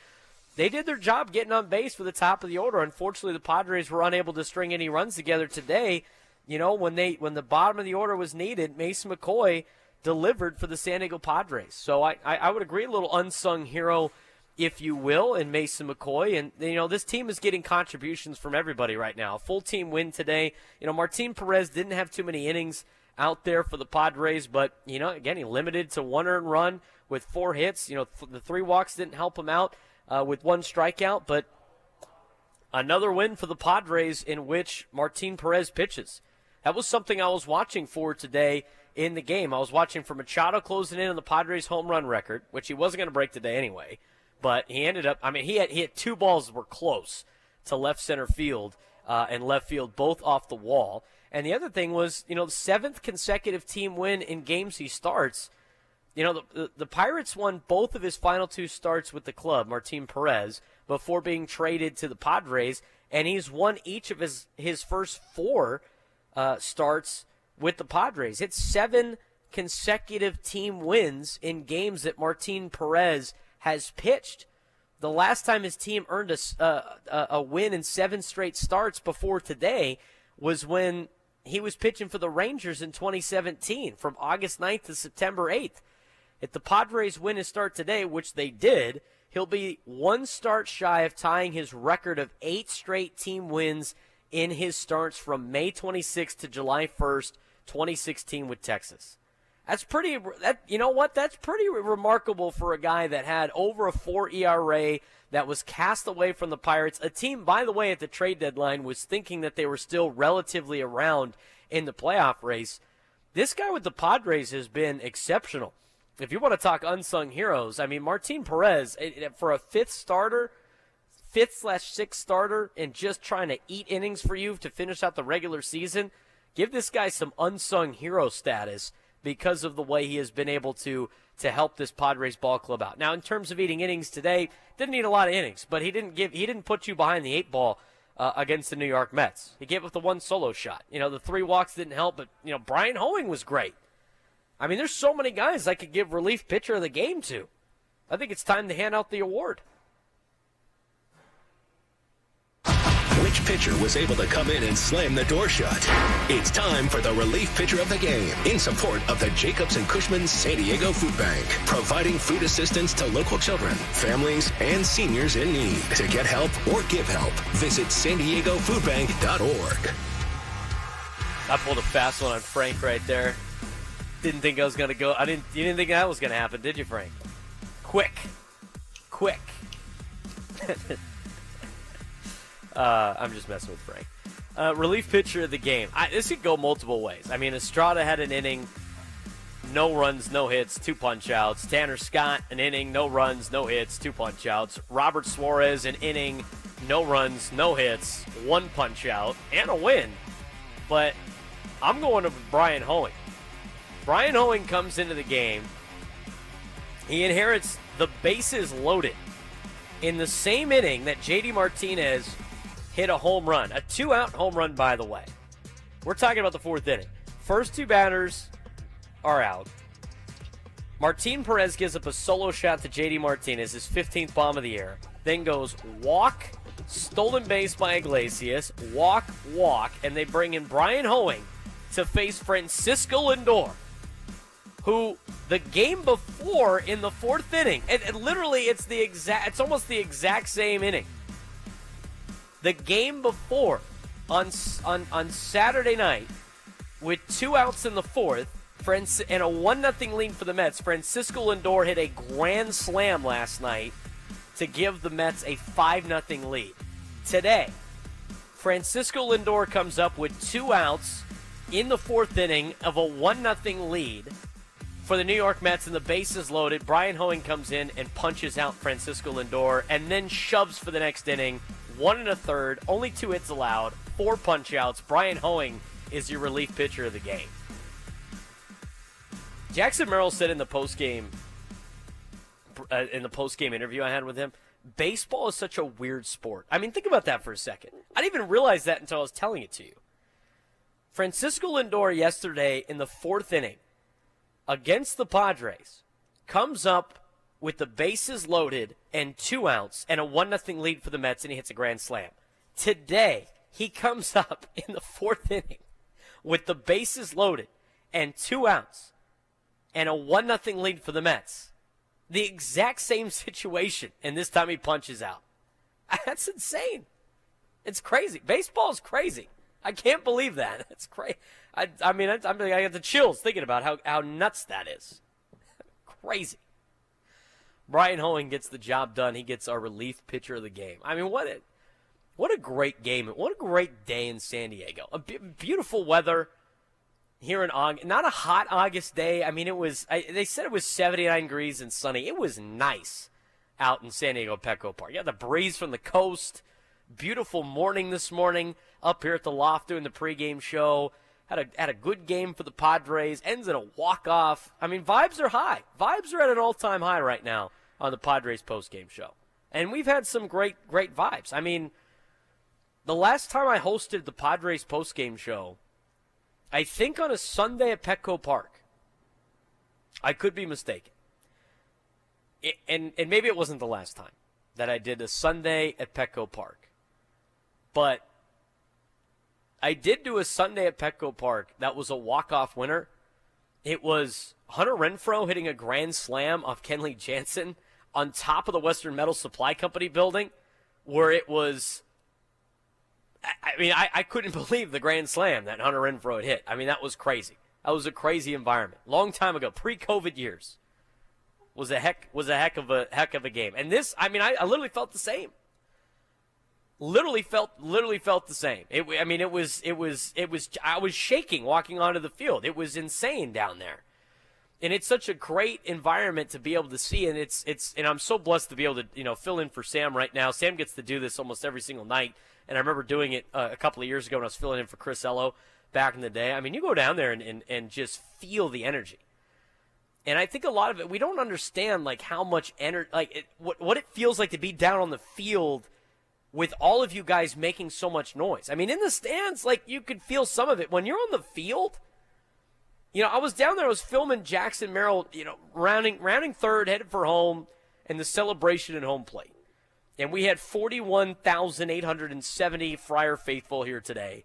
they did their job getting on base for the top of the order. Unfortunately, the Padres were unable to string any runs together today. When the bottom of the order was needed, Mason McCoy delivered for the San Diego Padres. So I would agree, a little unsung hero, if you will, in Mason McCoy. And, this team is getting contributions from everybody right now. A full team win today. Martin Perez didn't have too many innings out there for the Padres, but, again, he limited to 1 earned run with 4 hits. The 3 walks didn't help him out with 1 strikeout, but another win for the Padres in which Martin Perez pitches. That was something I was watching for today in the game. I was watching for Machado closing in on the Padres' home run record, which he wasn't going to break today anyway. But he ended up, he had 2 balls that were close to left center field and left field, both off the wall. And the other thing was, the 7th consecutive team win in games he starts. The Pirates won both of his final 2 starts with the club, Martin Perez, before being traded to the Padres. And he's won each of his first 4 starts with the Padres. It's 7 consecutive team wins in games that Martin Perez has pitched. The last time his team earned a win in 7 straight starts before today was when he was pitching for the Rangers in 2017 from August 9th to September 8th. If the Padres win his start today, which they did, he'll be 1 start shy of tying his record of 8 straight team wins in his starts from May 26th to July 1st, 2016 with Texas. That's pretty remarkable for a guy that had over a 4 ERA, that was cast away from the Pirates. A team, by the way, at the trade deadline was thinking that they were still relatively around in the playoff race. This guy with the Padres has been exceptional. If you want to talk unsung heroes, Martin Perez, for a 5th starter, 5th/6th starter and just trying to eat innings for you to finish out the regular season, give this guy some unsung hero status because of the way he has been able to help this Padres ball club out. Now, in terms of eating innings today, didn't need a lot of innings, but he didn't put you behind the 8 ball against the New York Mets. He gave up the 1 solo shot. The 3 walks didn't help, but Brian Hoeing was great. I mean, there's so many guys I could give relief pitcher of the game to. I think it's time to hand out the award. Which pitcher was able to come in and slam the door shut? It's time for the relief pitcher of the game in support of the Jacobs and Cushman San Diego Food Bank, providing food assistance to local children, families, and seniors in need. To get help or give help, visit SanDiegoFoodBank.org. I pulled a fast one on Frank right there. Didn't think I was going to go. You didn't think that was going to happen, did you, Frank? Quick. I'm just messing with Frank. Relief pitcher of the game. This could go multiple ways. I mean, Estrada had an inning, no runs, no hits, 2 punch-outs. Tanner Scott, an inning, no runs, no hits, 2 punch-outs. Robert Suarez, an inning, no runs, no hits, 1 punch-out, and a win. But I'm going to Brian Hoeing. Brian Hoeing comes into the game. He inherits the bases loaded in the same inning that J.D. Martinez hit a home run, a 2-out home run, by the way. We're talking about the 4th inning. First 2 batters are out. Martin Perez gives up a solo shot to J.D. Martinez, his 15th bomb of the year. Then goes walk, stolen base by Iglesias, walk, and they bring in Brian Hoeing to face Francisco Lindor, who the game before in the 4th inning, and literally it's almost the exact same inning. The game before on Saturday night, with 2 outs in the 4th, and a 1-0 lead for the Mets, Francisco Lindor hit a grand slam last night to give the Mets a 5-0 lead. Today, Francisco Lindor comes up with 2 outs in the 4th inning of a 1-0 lead for the New York Mets, and the bases loaded. Brian Hoeing comes in and punches out Francisco Lindor and then shoves for the next inning. 1 1/3, only 2 hits allowed, 4 punch-outs. Brian Hoeing is your relief pitcher of the game. Jackson Merrill said in the postgame interview I had with him, baseball is such a weird sport. I mean, think about that for a second. I didn't even realize that until I was telling it to you. Francisco Lindor yesterday in the 4th inning against the Padres comes up with the bases loaded and 2 outs and a 1-0 lead for the Mets, and he hits a grand slam. Today, he comes up in the 4th inning with the bases loaded and 2 outs and a 1-0 lead for the Mets. The exact same situation, and this time he punches out. That's insane. It's crazy. Baseball is crazy. I can't believe that. It's crazy. I got the chills thinking about how nuts that is. Crazy. Brian Hoeing gets the job done. He gets our relief pitcher of the game. I mean, what a great game. What a great day in San Diego. Beautiful weather here in August. Not a hot August day. I mean, they said it was 79 degrees and sunny. It was nice out in San Diego Petco Park. You had the breeze from the coast. Beautiful morning this morning up here at the loft doing the pregame show. Had a good game for the Padres. Ends in a walk-off. I mean, vibes are high. Vibes are at an all-time high right now on the Padres postgame show. And we've had some great vibes. I mean, the last time I hosted the Padres postgame show, I think on a Sunday at Petco Park. I could be mistaken. And maybe it wasn't the last time that I did a Sunday at Petco Park. But I did do a Sunday at Petco Park that was a walk-off winner. It was Hunter Renfroe hitting a grand slam off Kenley Jansen on top of the Western Metal Supply Company building, where it was, I mean, I couldn't believe the grand slam that Hunter Renfroe had hit. I mean, that was crazy. That was a crazy environment. Long time ago, pre-COVID years, was a heck of a game. And this, I mean, I literally felt the same. Literally felt the same. I was shaking walking onto the field. It was insane down there. And it's such a great environment to be able to see, and and I'm so blessed to be able to fill in for Sam right now. Sam gets to do this almost every single night, and I remember doing it a couple of years ago when I was filling in for Chris Ello back in the day. I mean, you go down there and just feel the energy, and I think a lot of it we don't understand, like how much energy, like what it feels like to be down on the field with all of you guys making so much noise. I mean, in the stands, like you could feel some of it when you're on the field. I was down there, I was filming Jackson Merrill, rounding third, headed for home, and the celebration at home plate. And we had 41,870 Friar faithful here today.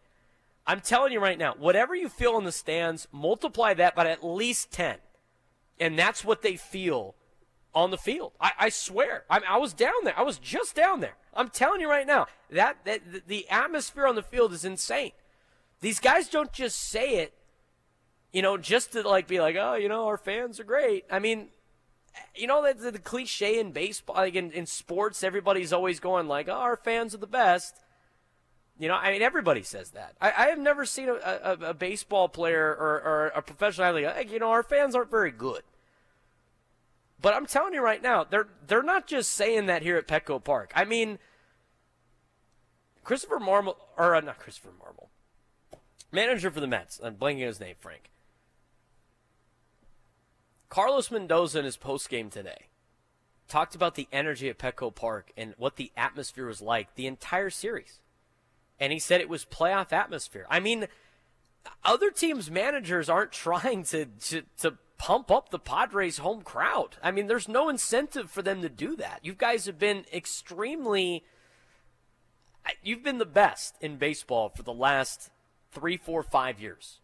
I'm telling you right now, whatever you feel in the stands, multiply that by at least 10. And that's what they feel on the field. I swear. I was down there. I was just down there. I'm telling you right now, that the atmosphere on the field is insane. These guys don't just say it, just to be like, oh, our fans are great. I mean, that's the cliche in baseball, like in sports, everybody's always going like, oh, our fans are the best. I mean, everybody says that. I have never seen a baseball player or a professional athlete, like, our fans aren't very good. But I'm telling you right now, they're not just saying that here at Petco Park. I mean, manager for the Mets, I'm blanking on his name, Frank. Carlos Mendoza in his postgame today talked about the energy at Petco Park and what the atmosphere was like the entire series. And he said it was playoff atmosphere. I mean, other teams' managers aren't trying to pump up the Padres' home crowd. I mean, there's no incentive for them to do that. You guys have been you've been the best in baseball for the last 3, 4, 5 years.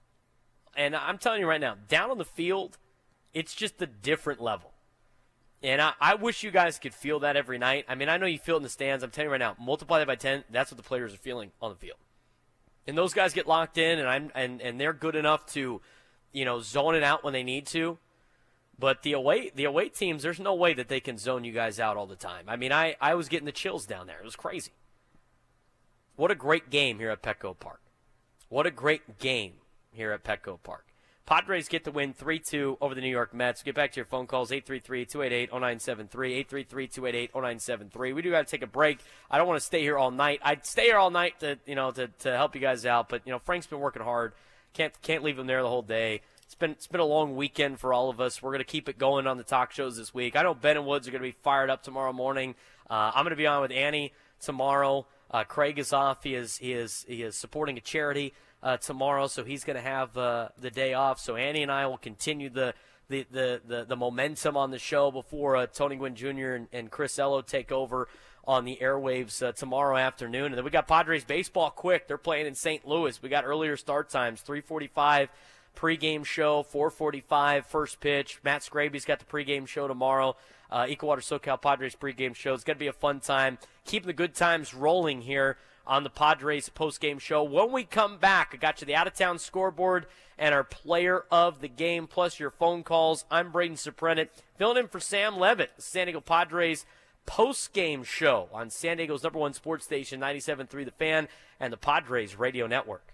And I'm telling you right now, down on the field, it's just a different level. And I wish you guys could feel that every night. I mean, I know you feel it in the stands. I'm telling you right now, multiply that by 10, that's what the players are feeling on the field. And those guys get locked in, and they're good enough to, zone it out when they need to. But the away teams, there's no way that they can zone you guys out all the time. I mean, I was getting the chills down there. It was crazy. What a great game here at Petco Park. What a great game here at Petco Park. Padres get the win 3-2 over the New York Mets. Get back to your phone calls, 833-288-0973, 833-288-0973. We do got to take a break. I don't want to stay here all night. I'd stay here all night to help you guys out, but Frank's been working hard. Can't leave him there the whole day. It's been a long weekend for all of us. We're going to keep it going on the talk shows this week. I know Ben and Woods are going to be fired up tomorrow morning. I'm going to be on with Annie tomorrow. Craig is off. He is supporting a charity tomorrow, so he's going to have the day off. So Annie and I will continue the momentum on the show before Tony Gwynn Jr. and Chris Ello take over on the airwaves tomorrow afternoon. And then we got Padres baseball quick. They're playing in St. Louis. We got earlier start times, 3:45 pregame show, 4:45 first pitch. Matt Scraby's got the pregame show tomorrow. Equal Water SoCal Padres pregame show. It's going to be a fun time. Keeping the good times rolling here on the Padres postgame show. When we come back, I got you the out-of-town scoreboard and our player of the game, plus your phone calls. I'm Braden Surprenant, filling in for Sam Levitt, the San Diego Padres postgame show on San Diego's #1 sports station, 97.3 The Fan, and the Padres Radio Network.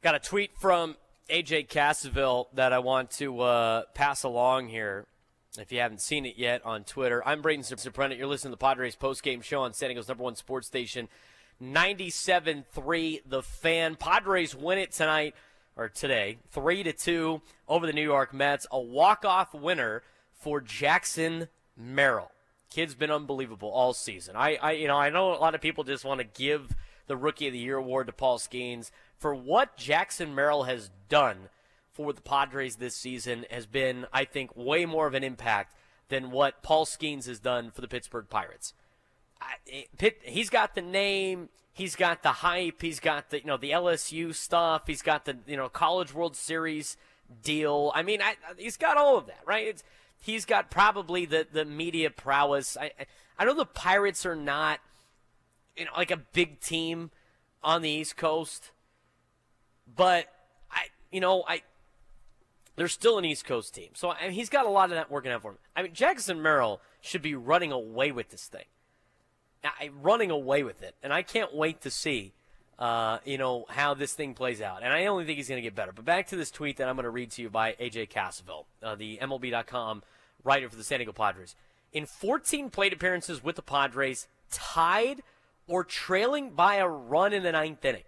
Got a tweet from AJ Cassaville that I want to pass along here. If you haven't seen it yet on Twitter, I'm Braden Surprenant. You're listening to the Padres postgame show on San Diego's #1 sports station, 97.3 The Fan. Padres win it tonight, or today, 3-2 over the New York Mets. A walk-off winner for Jackson Merrill. Kid's been unbelievable all season. I know a lot of people just want to give the Rookie of the Year award to Paul Skeens. For what Jackson Merrill has done for the Padres this season has been, I think, way more of an impact than what Paul Skeens has done for the Pittsburgh Pirates. He's got the name, he's got the hype, he's got the the LSU stuff, he's got the College World Series deal. I mean, he's got all of that, right? He's got probably the media prowess. I know the Pirates are not like a big team on the East Coast, but they're still an East Coast team. So he's got a lot of that working out for him. I mean, Jackson Merrill should be running away with this thing. Running away with it. And I can't wait to see, how this thing plays out. And I only think he's going to get better. But back to this tweet that I'm going to read to you by AJ Cassaville, the MLB.com writer for the San Diego Padres. In 14 plate appearances with the Padres, tied or trailing by a run in the ninth inning.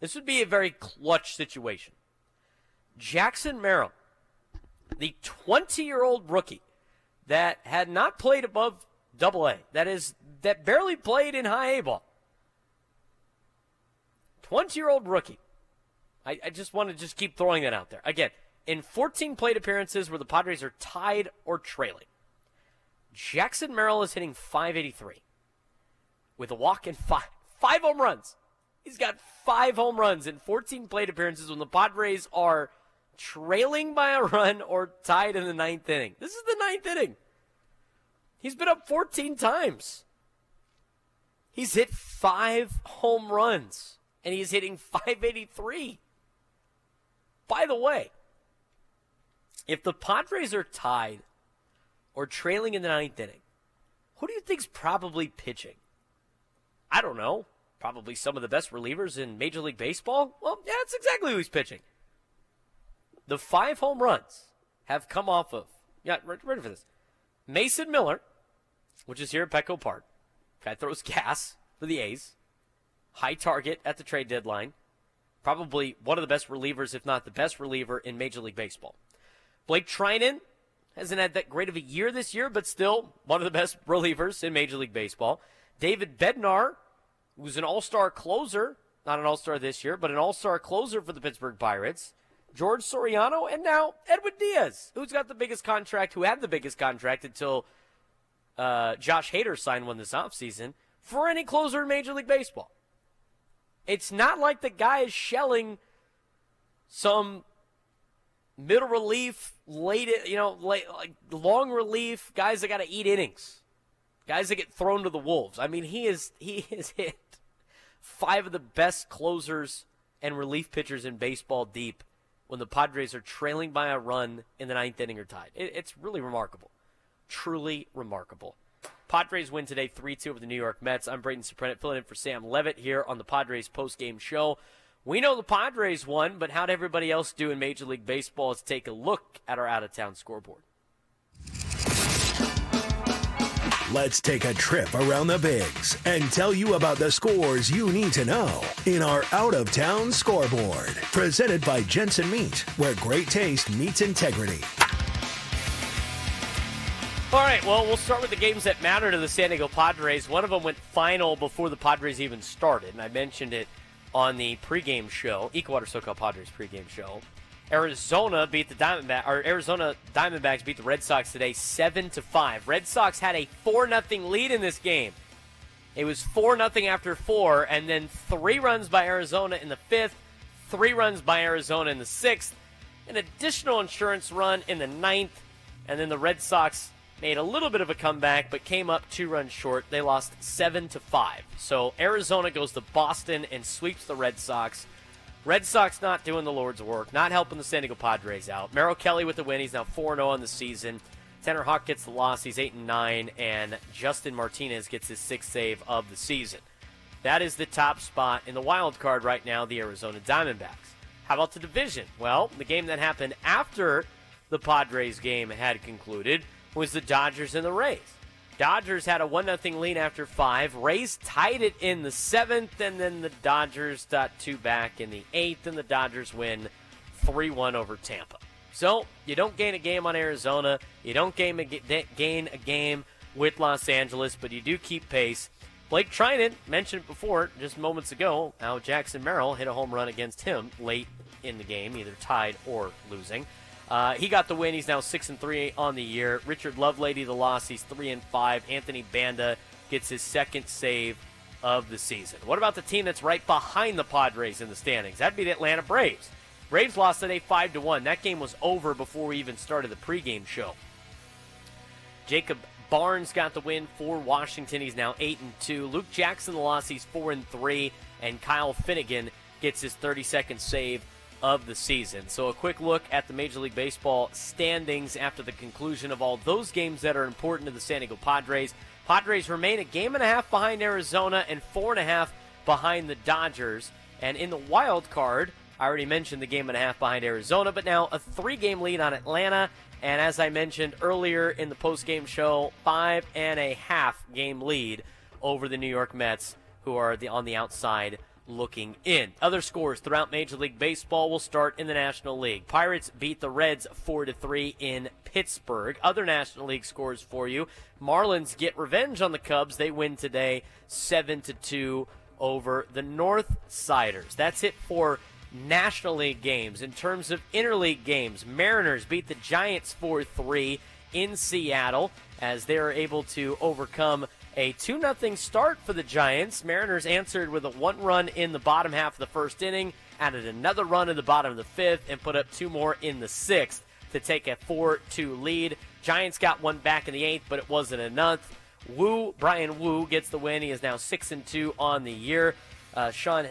This would be a very clutch situation. Jackson Merrill, the 20-year-old rookie that had not played above Double-A, that barely played in high A ball. 20-year-old rookie. I just want to keep throwing that out there. Again, in 14 plate appearances where the Padres are tied or trailing, Jackson Merrill is hitting .583 with a walk and five home runs. He's got 5 home runs in 14 plate appearances when the Padres are trailing by a run or tied in the ninth inning. This is the ninth inning. He's been up 14 times. He's hit 5 home runs, and he's hitting .583. By the way, if the Padres are tied or trailing in the ninth inning, who do you think's probably pitching? I don't know. Probably some of the best relievers in Major League Baseball? Well, yeah, that's exactly who he's pitching. The 5 home runs have come off of, ready for this, Mason Miller, which is here at Petco Park. Guy throws gas for the A's. High target at the trade deadline. Probably one of the best relievers, if not the best reliever in Major League Baseball. Blake Trinan hasn't had that great of a year this year, but still one of the best relievers in Major League Baseball. David Bednar, who's an all-star closer, not an all-star this year, but an all-star closer for the Pittsburgh Pirates. George Soriano, and now Edwin Diaz, who had the biggest contract until Josh Hader signed one this offseason for any closer in Major League Baseball. It's not like the guy is shelling some middle relief, like long relief, guys that got to eat innings, guys that get thrown to the wolves. I mean, he has hit 5 of the best closers and relief pitchers in baseball deep when the Padres are trailing by a run in the ninth inning or tied. It's really remarkable. Truly remarkable. Padres win today 3-2 over the New York Mets. I'm Braden Surprenant, filling in for Sam Levitt here on the Padres postgame show. We know the Padres won, but how'd everybody else do in Major League Baseball? Let's take a look at our out-of-town scoreboard. Let's take a trip around the Bigs and tell you about the scores you need to know in our out-of-town scoreboard. Presented by Jensen Meat, where great taste meets integrity. All right, well, we'll start with the games that matter to the San Diego Padres. One of them went final before the Padres even started, and I mentioned it on the pregame show, Equator SoCal Padres pregame show. Arizona Diamondbacks beat the Red Sox today 7-5. Red Sox had a 4-0 lead in this game. It was 4-0 after 4, and then 3 runs by Arizona in the 5th, 3 runs by Arizona in the 6th, an additional insurance run in the 9th, and then the Red Sox made a little bit of a comeback, but came up 2 runs short. They lost 7-5. So Arizona goes to Boston and sweeps the Red Sox. Red Sox not doing the Lord's work, not helping the San Diego Padres out. Merrill Kelly with the win. He's now 4-0 on the season. Tanner Houck gets the loss. He's 8-9, and Justin Martinez gets his 6th save of the season. That is the top spot in the wild card right now, the Arizona Diamondbacks. How about the division? Well, the game that happened after the Padres game had concluded was the Dodgers and the Rays. Dodgers had a 1-0 lead after 5. Rays tied it in the 7th, and then the Dodgers got 2 back in the 8th, and the Dodgers win 3-1 over Tampa. So you don't gain a game on Arizona. You don't gain a game with Los Angeles, but you do keep pace. Blake Trinan mentioned before, just moments ago, how Jackson Merrill hit a home run against him late in the game, either tied or losing. He got the win. He's now 6-3 on the year. Richard Lovelady the loss. He's 3-5. Anthony Banda gets his second save of the season. What about the team that's right behind the Padres in the standings? That'd be the Atlanta Braves. Braves lost today 5-1. That game was over before we even started the pregame show. Jacob Barnes got the win for Washington. He's now 8-2. Luke Jackson the loss. He's 4-3. And Kyle Finnegan gets his 32nd save of the season. So a quick look at the Major League Baseball standings after the conclusion of all those games that are important to the San Diego Padres. Padres remain a game and a half behind Arizona and 4.5 behind the Dodgers. And in the wild card, I already mentioned the game and a half behind Arizona, but now a 3-game lead on Atlanta. And as I mentioned earlier in the postgame show, 5.5 game lead over the New York Mets, who are on the outside looking in. Other scores throughout Major League Baseball will start in the National League. Pirates beat the Reds 4-3 in Pittsburgh. Other National League scores for you. Marlins get revenge on the Cubs. They win today 7-2 over the Northsiders. That's it for National League games. In terms of interleague games, Mariners beat the Giants 4-3 in Seattle as they are able to overcome a 2-0 start for the Giants. Mariners answered with a 1-run in the bottom half of the first inning, added another run in the bottom of the 5th, and put up 2 more in the 6th to take a 4-2 lead. Giants got one back in the 8th, but it wasn't enough. Brian Wu gets the win. He is now 6-2 on the year. Sean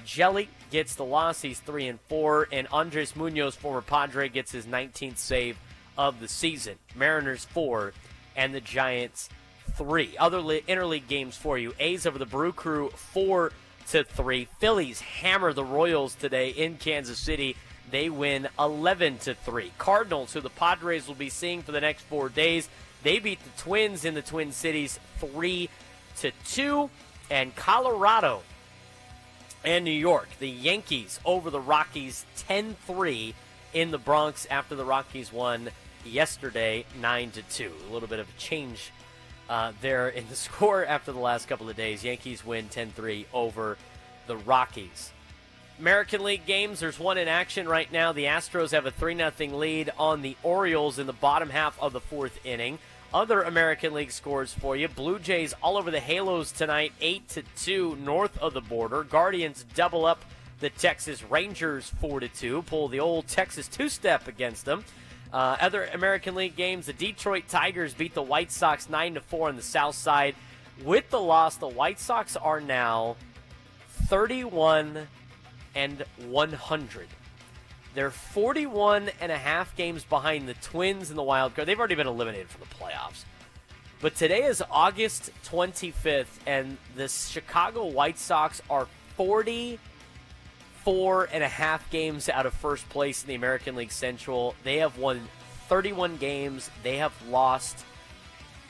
Jelly gets the loss. He's 3-4. And Andres Munoz, former Padre, gets his 19th save of the season. Mariners 4 and the Giants 3. Other interleague games for you. A's over the Brew Crew 4-3. Phillies hammer the Royals today in Kansas City. They win 11-3. Cardinals, who the Padres will be seeing for the next 4 days, they beat the Twins in the Twin Cities 3-2. And Colorado and New York, the Yankees over the Rockies 10-3 in the Bronx after the Rockies won yesterday 9-2. A little bit of a change there in the score after the last couple of days. Yankees win 10-3 over the Rockies. American League games, there's one in action right now. The Astros have a 3-0 lead on the Orioles in the bottom half of the 4th inning. Other American League scores for you. Blue Jays all over the Halos tonight, 8-2 north of the border. Guardians double up the Texas Rangers 4-2. Pull the old Texas two-step against them. Other American League games, the Detroit Tigers beat the White Sox 9-4 on the south side. With the loss, the White Sox are now 31-100. They're 41.5 games behind the Twins in the wild card. They've already been eliminated from the playoffs. But today is August 25th, and the Chicago White Sox are 44.5 games out of first place in the American League Central. They have won 31 games. They have lost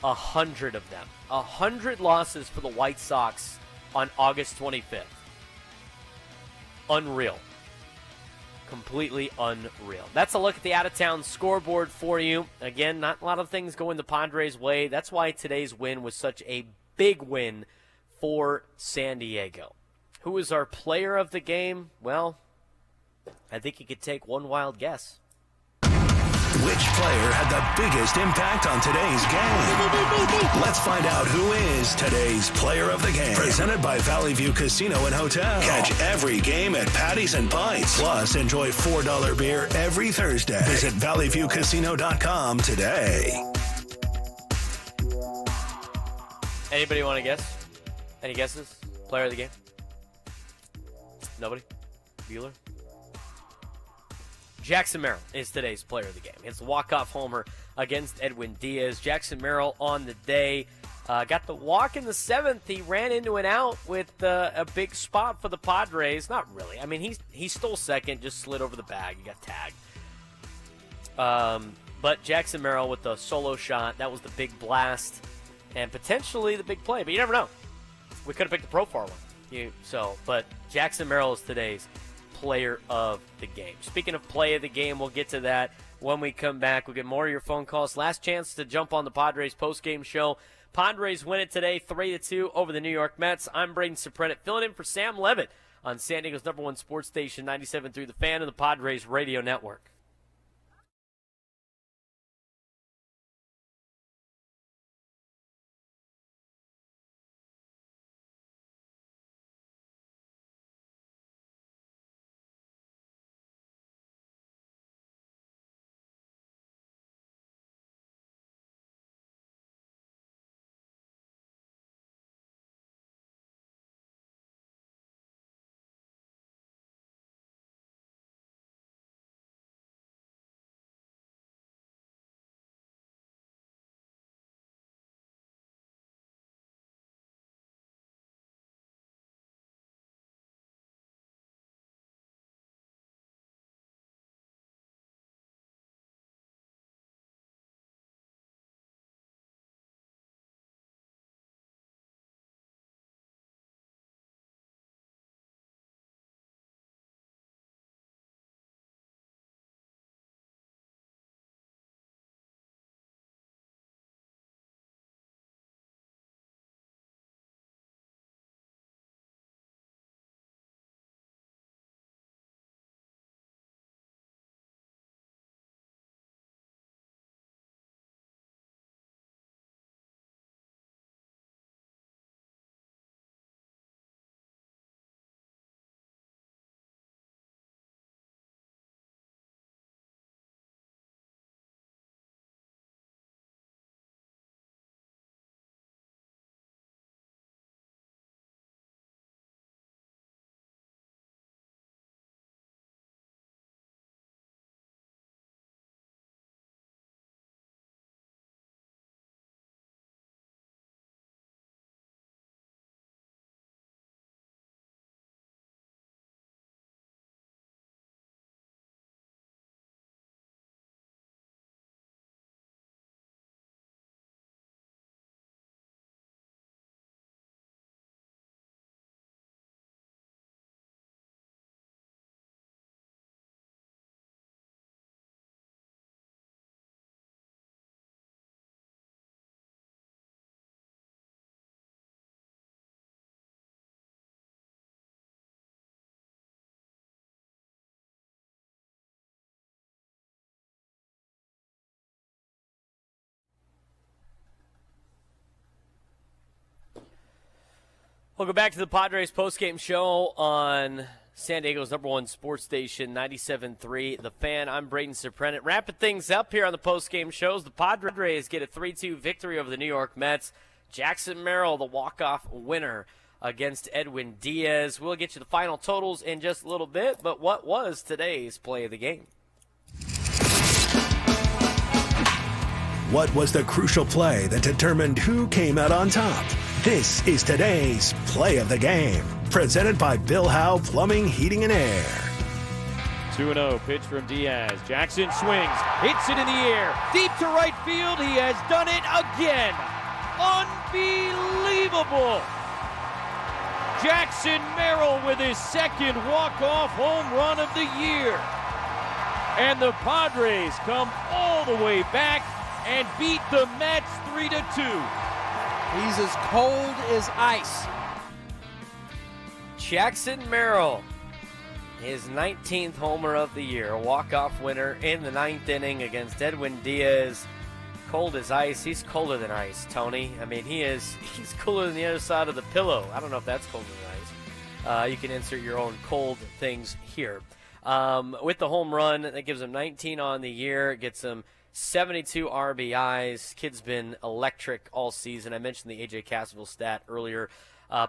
100 of them. 100 losses for the White Sox on August 25th. Unreal. Completely unreal. That's a look at the out-of-town scoreboard for you. Again, not a lot of things going the Padres' way. That's why today's win was such a big win for San Diego. Who is our player of the game? Well, I think you could take one wild guess. Which player had the biggest impact on today's game? Let's find out who is today's player of the game. Presented by Valley View Casino and Hotel. Catch every game at Patties and Pints. Plus, enjoy $4 beer every Thursday. Visit valleyviewcasino.com today. Anybody want to guess? Any guesses? Player of the game? Nobody? Bueller? Jackson Merrill is today's player of the game. It's a walk-off homer against Edwin Diaz. Jackson Merrill on the day Got the walk in the 7th. He ran into an out with a big spot for the Padres. Not really. I mean, he stole second, just slid over the bag. He got tagged. But Jackson Merrill with the solo shot, that was the big blast and potentially the big play. But you never know. We could have picked the Profar one. But Jackson Merrill is today's player of the game. Speaking of play of the game, we'll get to that when we come back. We'll get more of your phone calls. Last chance to jump on the Padres postgame show. Padres win it today 3-2 over the New York Mets. I'm Braden Surprenant, filling in for Sam Levitt on San Diego's #1 sports station, 97.3 The Fan and the Padres Radio Network. Welcome back to the Padres postgame show on San Diego's #1 sports station, 97.3 The Fan. I'm Braden Surprenant. Wrapping things up here on the postgame shows, the Padres get a 3-2 victory over the New York Mets. Jackson Merrill, the walk-off winner against Edwin Diaz. We'll get you the final totals in just a little bit, but what was today's play of the game? What was the crucial play that determined who came out on top? This is today's Play of the Game, presented by Bill Howe Plumbing, Heating, and Air. 2-0 pitch from Diaz. Jackson swings, hits it in the air, deep to right field. He has done it again. Unbelievable. Jackson Merrill with his second walk-off home run of the year. And the Padres come all the way back and beat the Mets 3-2. He's as cold as ice. Jackson Merrill, his 19th homer of the year, a walk-off winner in the 9th inning against Edwin Diaz. Cold as ice. He's colder than ice, Tony. I mean, he's cooler than the other side of the pillow. I don't know if that's colder than ice. You can insert your own cold things here. With the home run, that gives him 19 on the year. It gets him 72 RBIs. Kid's been electric all season. I mentioned the A.J. Cassaville stat earlier.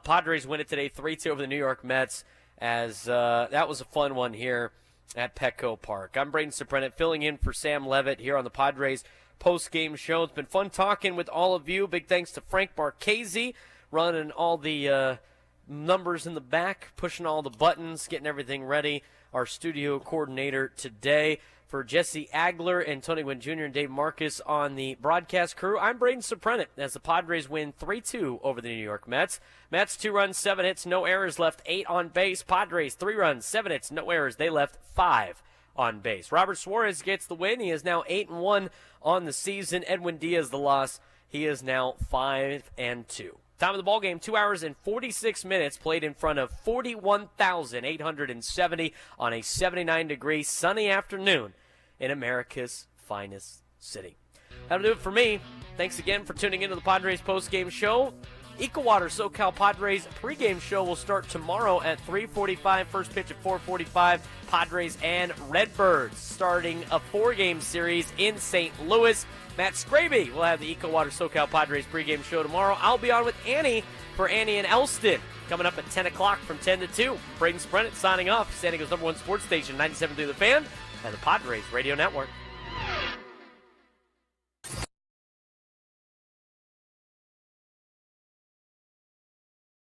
Padres win it today 3-2 over the New York Mets, as that was a fun one here at Petco Park. I'm Braden Surprenant, filling in for Sam Levitt here on the Padres post-game show. It's been fun talking with all of you. Big thanks to Frank Marchese running all the numbers in the back, pushing all the buttons, getting everything ready. Our studio coordinator today. For Jesse Agler and Tony Wynn Jr. and Dave Marcus on the broadcast crew, I'm Braden Surprenant as the Padres win 3-2 over the New York Mets. Mets 2 runs, 7 hits, no errors, left 8 on base. Padres 3 runs, 7 hits, no errors. They left 5 on base. Robert Suarez gets the win. He is now 8-1 on the season. Edwin Diaz the loss. He is now 5-2. Time of the ballgame, 2 hours and 46 minutes, played in front of 41,870 on a 79-degree sunny afternoon in America's finest city. That'll do it for me. Thanks again for tuning into the Padres postgame show. Ecowater SoCal Padres pregame show will start tomorrow at 3:45. First pitch at 4:45. Padres and Redbirds starting a 4-game series in St. Louis. Matt Scraby will have the Ecowater SoCal Padres pregame show tomorrow. I'll be on with Annie for Annie and Elston coming up at 10 o'clock from 10 to 2. Braden Sprennett signing off. San Diego's #1 sports station, 97.3 The Fan, and the Padres Radio Network.